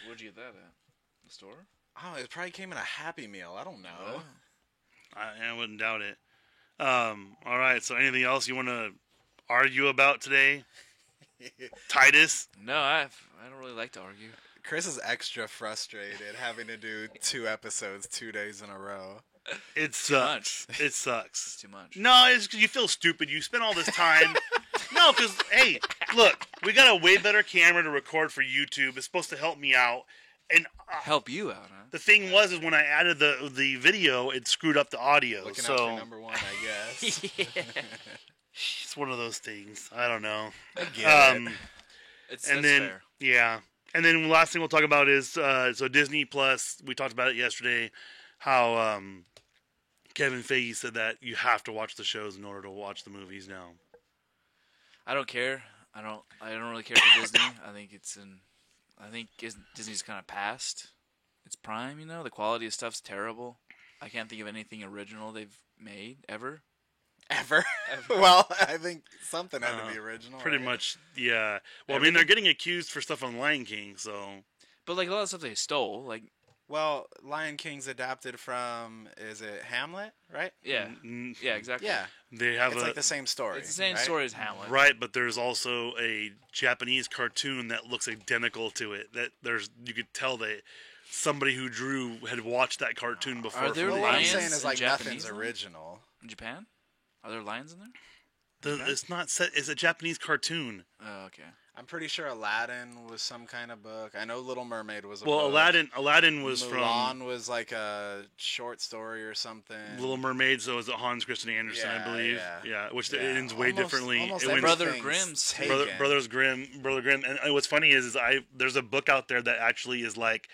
Where'd you get that at? The store? Oh, it probably came in a Happy Meal. I don't know. I wouldn't doubt it. All right, so anything else you want to argue about today? Titus? No, I don't really like to argue. Chris is extra frustrated having to do 2 episodes 2 days in a row. It sucks. It sucks. It's too much. No, it's because you feel stupid. You spend all this time. No, because, hey, look, we got a way better camera to record for YouTube. It's supposed to help me out. And Help you out, huh? the thing was, is when I added the video, it screwed up the audio. Looking so out for number 1, I guess. it's one of those things. I don't know. Get it. That's Fair. Yeah. And then the last thing we'll talk about is, so Disney Plus, we talked about it yesterday, how Kevin Feige said that you have to watch the shows in order to watch the movies now. I don't care. I don't really care for Disney. I think Disney's kind of past its prime, you know? The quality of stuff's terrible. I can't think of anything original they've made ever. Ever? Well, I think something had to be original. Pretty right? much, yeah. Well, I mean, they're getting accused for stuff on Lion King, so... But like a lot of stuff they stole, like Well, Lion King's adapted from, is it Hamlet, right? yeah, yeah, exactly. Yeah. They have It's like the same story. It's the same right? story as Hamlet. Right, but there's also a Japanese cartoon that looks identical to it. That you could tell that somebody who drew had watched that cartoon before. Are there Well, what I'm lions saying is like in nothing's Japanese in it? original. In Japan? Are there lions in there? It's not set. It's a Japanese cartoon. Oh, okay. I'm pretty sure Aladdin was some kind of book. I know Little Mermaid was a Well, book. Aladdin was Mulan from was like a short story or something. Little Mermaid, so it was Hans Christian Andersen, I Yeah, believe. yeah. Which Yeah, it ends way almost- differently. almost It went- Brother everything's Grimm's taken. Brother Grimm. And what's funny is there's a book out there that actually is like,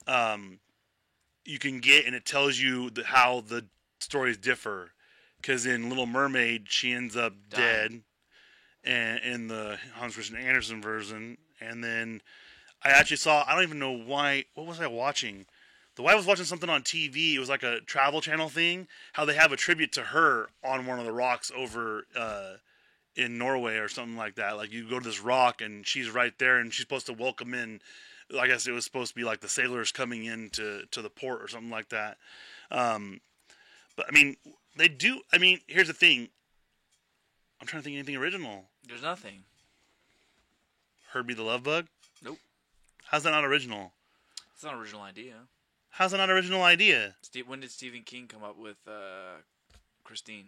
you can get, and it tells you how the stories differ. Because in Little Mermaid, she ends up dead, and in the Hans Christian Andersen version, and then I actually saw. I don't even know why. What was I watching? The wife was watching something on TV. It was like a Travel Channel thing. How they have a tribute to her on one of the rocks over in Norway or something like that. Like you go to this rock and she's right there, and she's supposed to welcome in. I guess it was supposed to be like the sailors coming in to the port or something like that. But I mean, they do. I mean, here's the thing. I'm trying to think of anything original. There's nothing. Herbie the Love Bug? Nope. How's that not original? It's not an original idea. How's that not an original idea? When did Stephen King come up with Christine?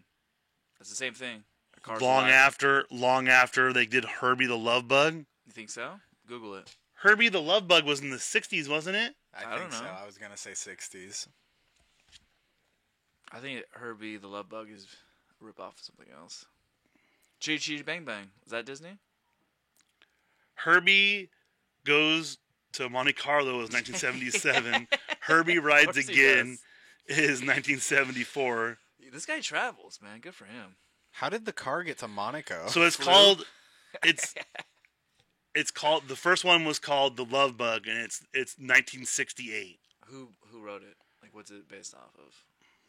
That's the same thing. A Car's Long Alive. after they did Herbie the Love Bug. You think so? Google it. Herbie the Love Bug was in the 60s, wasn't it? I I think don't so. know. I was gonna say 60s. I think Herbie the Love Bug is a rip off of something else. Chitty Chitty Bang Bang. Is that Disney? Herbie Goes to Monte Carlo is 1977. Herbie Rides Of course he Again is 1974. This guy travels, man. Good for him. How did the car get to Monaco? So it's called. It's called. The first one was called The Love Bug, and it's 1968. Who wrote it? Like, what's it based off of?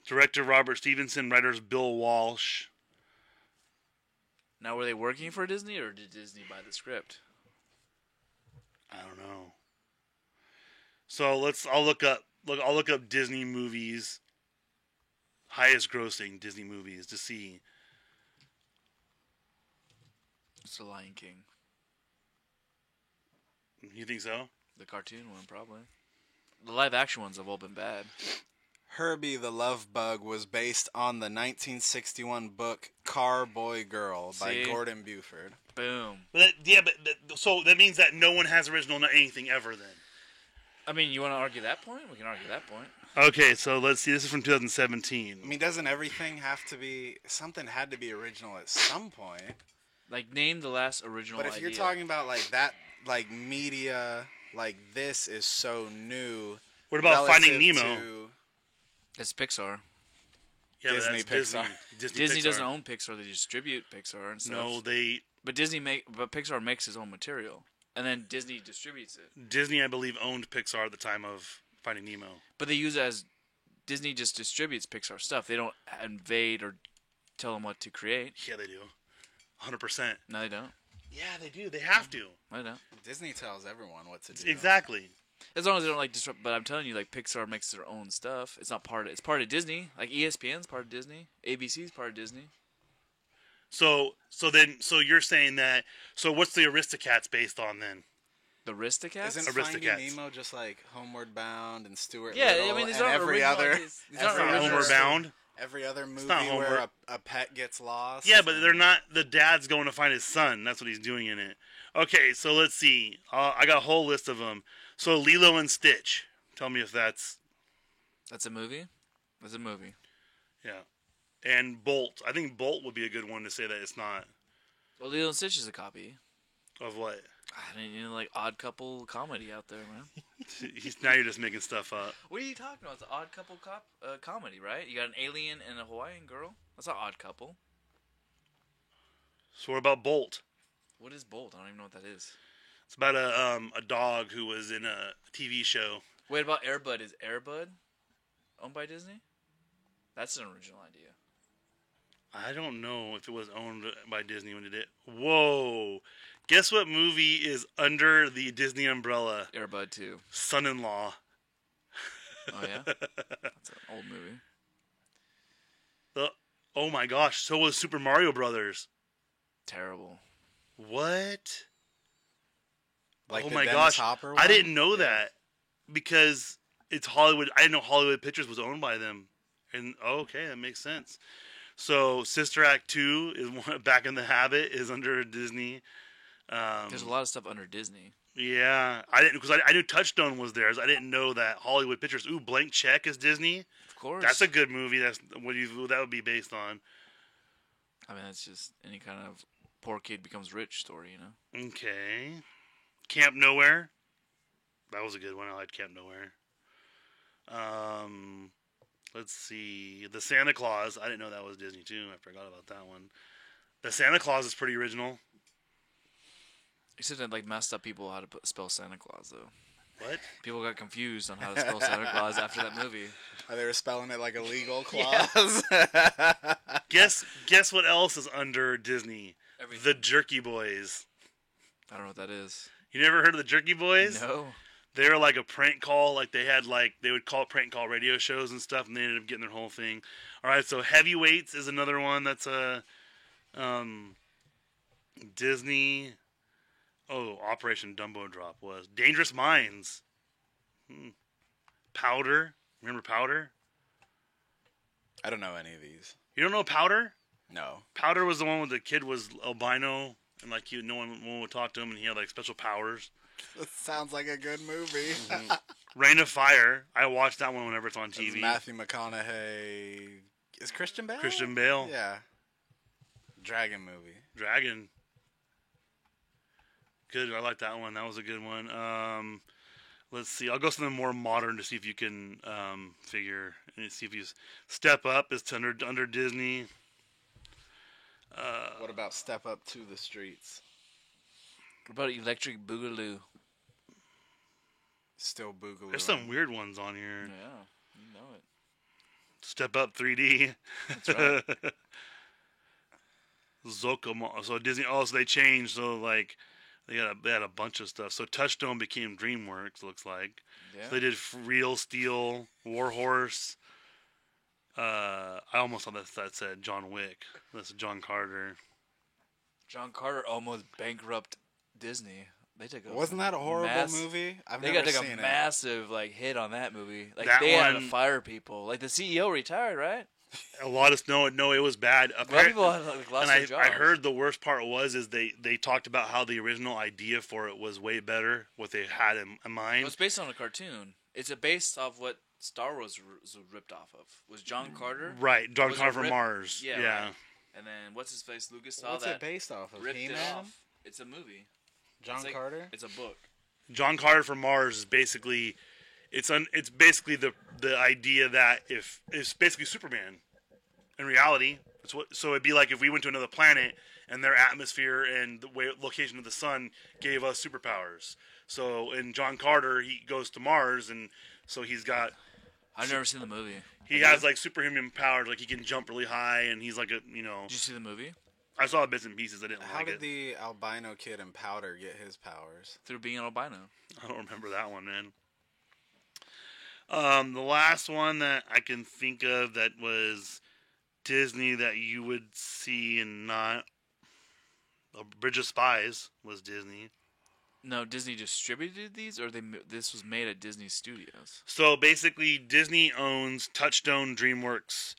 Director Robert Stevenson. Writers Bill Walsh. Now, were they working for Disney, or did Disney buy the script? I don't know. So I'll look up Disney movies, highest grossing Disney movies to see. It's The Lion King. You think so? The cartoon one, probably. The live action ones have all been bad. Herbie the Love Bug was based on the 1961 book Car Boy Girl by See? Gordon Buford. Boom. So that means that no one has original anything ever then. I mean, you want to argue that point? We can argue that point. Okay, so let's see. This is from 2017. I mean, doesn't everything have to be... Something had to be original at some point. Like, name the last original But if idea. you're talking about, like, that, like, media, like, this is so new... What about Finding relative Nemo? to- It's Pixar. Yeah, but Disney, that's Pixar. Disney Pixar. doesn't own Pixar. They distribute Pixar and stuff. No, But Pixar makes his own material, and then Disney distributes it. Disney, I believe, owned Pixar at the time of Finding Nemo. But they use it as Disney just distributes Pixar stuff. They don't invade or tell them what to create. Yeah, they do. 100%. No, they don't. Yeah, they do. They have to. No, they don't. Disney tells everyone what to do. Exactly. As long as they don't like disrupt. But I'm telling you, like Pixar makes their own stuff. It's not part of. It's part of Disney. Like ESPN's part of Disney. ABC's part of Disney. So you're saying that. So what's the Aristocats based on then? The Aristocats. Isn't Aristocats. Finding Nemo just like Homeward Bound and Stuart Yeah, Little I mean, these and aren't every original other ideas. These aren't every original other- Homeward Bound. Every other movie not where Homeward. a pet gets lost. Yeah, but they're not. The dad's going to find his son. That's what he's doing in it. Okay, so let's see. I got a whole list of them. So Lilo and Stitch. Tell me if that's That's a movie. That's a movie. yeah. And Bolt. I think Bolt would be a good one to say that it's not. Well, Lilo and Stitch is a copy. Of what? I mean, like Odd Couple comedy out there, man. Now you're just making stuff up. What are you talking about? It's an Odd Couple comedy, right? You got an alien and a Hawaiian girl. That's an Odd Couple. So what about Bolt? What is Bolt? I don't even know what that is. It's about a dog who was in a TV show. Wait, about Air Bud. Is Air Bud owned by Disney? That's an original idea. I don't know if it was owned by Disney when it did it. Whoa. Guess what movie is under the Disney umbrella? Air Bud 2. Son-in-Law. Oh, yeah? That's an old movie. Oh my gosh, so was Super Mario Brothers. Terrible. What? Like oh the my Dennis gosh. Hopper I one? didn't know that because it's Hollywood. I didn't know Hollywood Pictures was owned by them. And okay, that makes sense. So Sister Act 2 is Back in the Habit is under Disney. There's a lot of stuff under Disney. Yeah, I didn't because I knew Touchstone was theirs. I didn't know that Hollywood Pictures. Ooh, Blank Check is Disney. Of course. That's a good movie. That's that would be based on. I mean, that's just any kind of poor kid becomes rich story, you know? Okay, Camp Nowhere. That was a good one. I liked Camp Nowhere. Let's see. The Santa Claus. I didn't know that was Disney too. I forgot about that one. The Santa Claus is pretty original. Except it like messed up people how to spell Santa Claus, though. What? People got confused on how to spell Santa Claus after that movie. They were spelling it like a legal clause. Guess what else is under Disney? Everything. The Jerky Boys. I don't know what that is. You never heard of the Jerky Boys? No. They were like a prank call. Like they would call it prank call radio shows and stuff, and they ended up getting their whole thing. All right, so Heavyweights is another one that's a Disney. Oh, Operation Dumbo Drop was Dangerous Minds. Powder. Remember Powder? I don't know any of these. You don't know Powder? No. Powder was the one where the kid was albino and like no one would talk to him, and he had like special powers. That sounds like a good movie. Reign of Fire. I watch that one whenever it's on It's TV. Matthew McConaughey. Is Christian Bale? Christian Bale. Yeah. Dragon movie. Dragon. Good. I like that one. That was a good one. Let's see. I'll go something more modern to see if you can figure and see if you Step Up is under Disney. What about Step Up to the Streets? What about Electric Boogaloo? Still Boogaloo. There's some weird ones on here. Yeah, you know it. Step Up 3D. That's right. Zokomo. So Disney. Oh, so they changed. So like, they had a bunch of stuff. So Touchstone became DreamWorks. Looks like. Yeah. So they did Real Steel, Warhorse. I almost thought that said John Wick. That's John Carter. John Carter almost bankrupt Disney. They took a Wasn't that a horrible movie? I've They never got to seen take a it. massive hit on that movie. Like That they had to one- fire people. Like the CEO retired, right? A lot of no, it was bad. A lot of people had lost And their I jobs. heard the worst part was they talked about how the original idea for it was way better, what they had in It mind. was based on a cartoon. It's based off what Star Wars was ripped off of. Was John Carter? Right, John Was Carter it from ripped- Mars. Yeah. Yeah. Right. And then what's his face? Lucas saw What's that. it based off of? Ripped it He-Man? off. It's a movie. John It's like- Carter? It's a book. John Carter from Mars is basically it's basically the idea that if it's basically Superman. In reality, so it'd be like if we went to another planet and their atmosphere and the location of the sun gave us superpowers. So in John Carter, he goes to Mars, and so he's got I've never seen the movie. he has like superhuman powers, like he can jump really high, and he's like a Did you see the movie? I saw bits and pieces. I didn't How like did it. the albino kid in Powder get his powers? Through being an albino. I don't remember that one, man. The last one that I can think of that was Disney that you would see and not Bridge of Spies was Disney. No, Disney distributed these, or this was made at Disney Studios. So basically, Disney owns Touchstone, DreamWorks,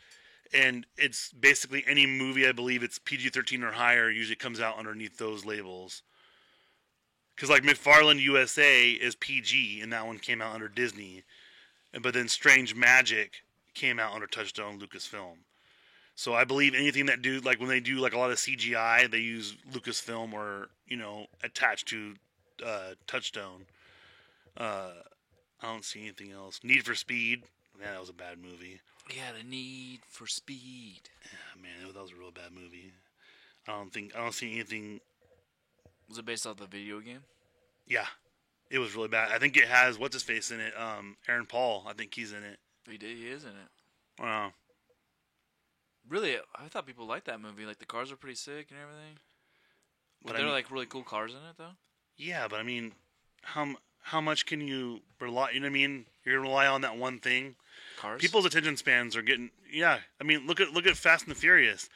and it's basically any movie. I believe it's PG-13 or higher usually comes out underneath those labels. Because like McFarlane USA is PG, and that one came out under Disney, but then Strange Magic came out under Touchstone Lucasfilm. So I believe anything that do like when they do like a lot of CGI, they use Lucasfilm or attached to Touchstone. I don't see anything else. Need for Speed. Man, that was a bad movie. Yeah, the Need for Speed. Yeah, man, that was a real bad movie. I don't see anything. Was it based off the video game? Yeah, it was really bad. I think it has what's his face in it. Aaron Paul. I think he's in it. He is in it. Wow. Really, I thought people liked that movie. Like the cars were pretty sick and everything. Were But I there mean- like really cool cars in it though? Yeah, but I mean, how much can you rely? You know what I mean? You're gonna rely on that one thing. Cars. People's attention spans are getting. Yeah, I mean, look at Fast and the Furious.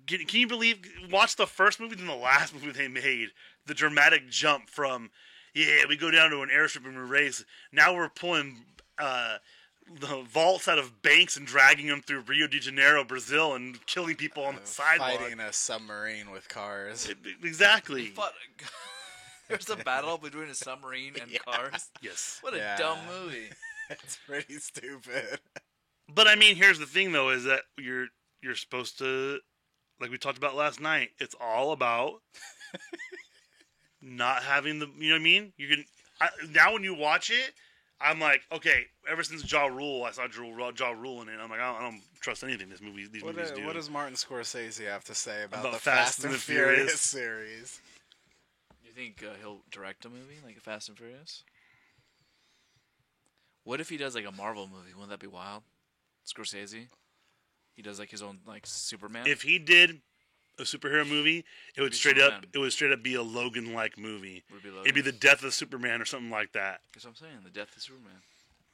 Can you believe? Watch the first movie and the last movie they made. The dramatic jump from, yeah, we go down to an airstrip and we race. Now we're pulling the vaults out of banks and dragging them through Rio de Janeiro, Brazil, and killing people on the sidewalk. Fighting a submarine with cars. Exactly. But there's a battle between a submarine and cars. Yes. What a Yeah. dumb movie. It's pretty stupid. But I mean, here's the thing, though, is that you're supposed to, like we talked about last night. It's all about not having the, you know what I mean? Now when you watch it, I'm like, okay. Ever since Ja Rule, I saw Ja Rule in it. I'm like, I don't trust anything these movies do. What does Martin Scorsese have to say about About the Fast Fast and and the Furious Furious? series? You think he'll direct a movie like a Fast and Furious? What if he does like a Marvel movie? Wouldn't that be wild? Scorsese, he does like his own like Superman. If he did a superhero movie, it would Be straight Superman. up be a Logan-like movie. Would it be Logan? It'd be the death of Superman or something like that. That's what I'm saying. The death of Superman.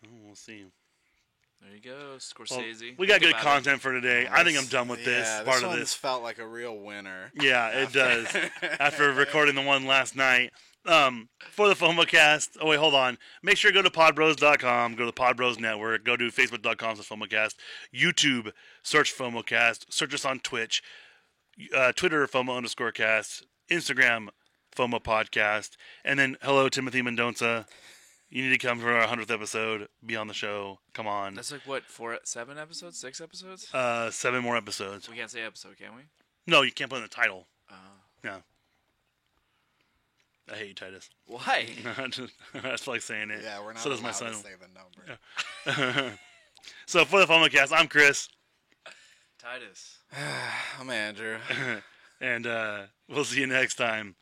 Oh, we'll see. There you go, Well, Scorsese. we got Think good about content for today. I think I'm done with this Yeah, part of one's this. felt like a real winner. Yeah, it does. After recording the one last night. For the FOMOcast. Oh, wait, hold on. Make sure to go to podbros.com. Go to the Podbros Network. Go to facebook.com/FOMOcast. YouTube, search FOMOcast. Search us on Twitch. Twitter, FOMO_cast. Instagram, FOMO Podcast. And then, hello, Timothy Mendonça. You need to come for our 100th episode. Be on the show. Come on. That's like what, 7 episodes, 6 episodes? 7 more episodes. We can't say episode, can we? No, you can't put in the title. Uh, Yeah. I hate you, Titus. why? I just like saying it. Yeah, we're not So does my allowed son. to say the number. So for the FOMOcast, I'm Chris, Titus. I'm Andrew. and we'll see you next time.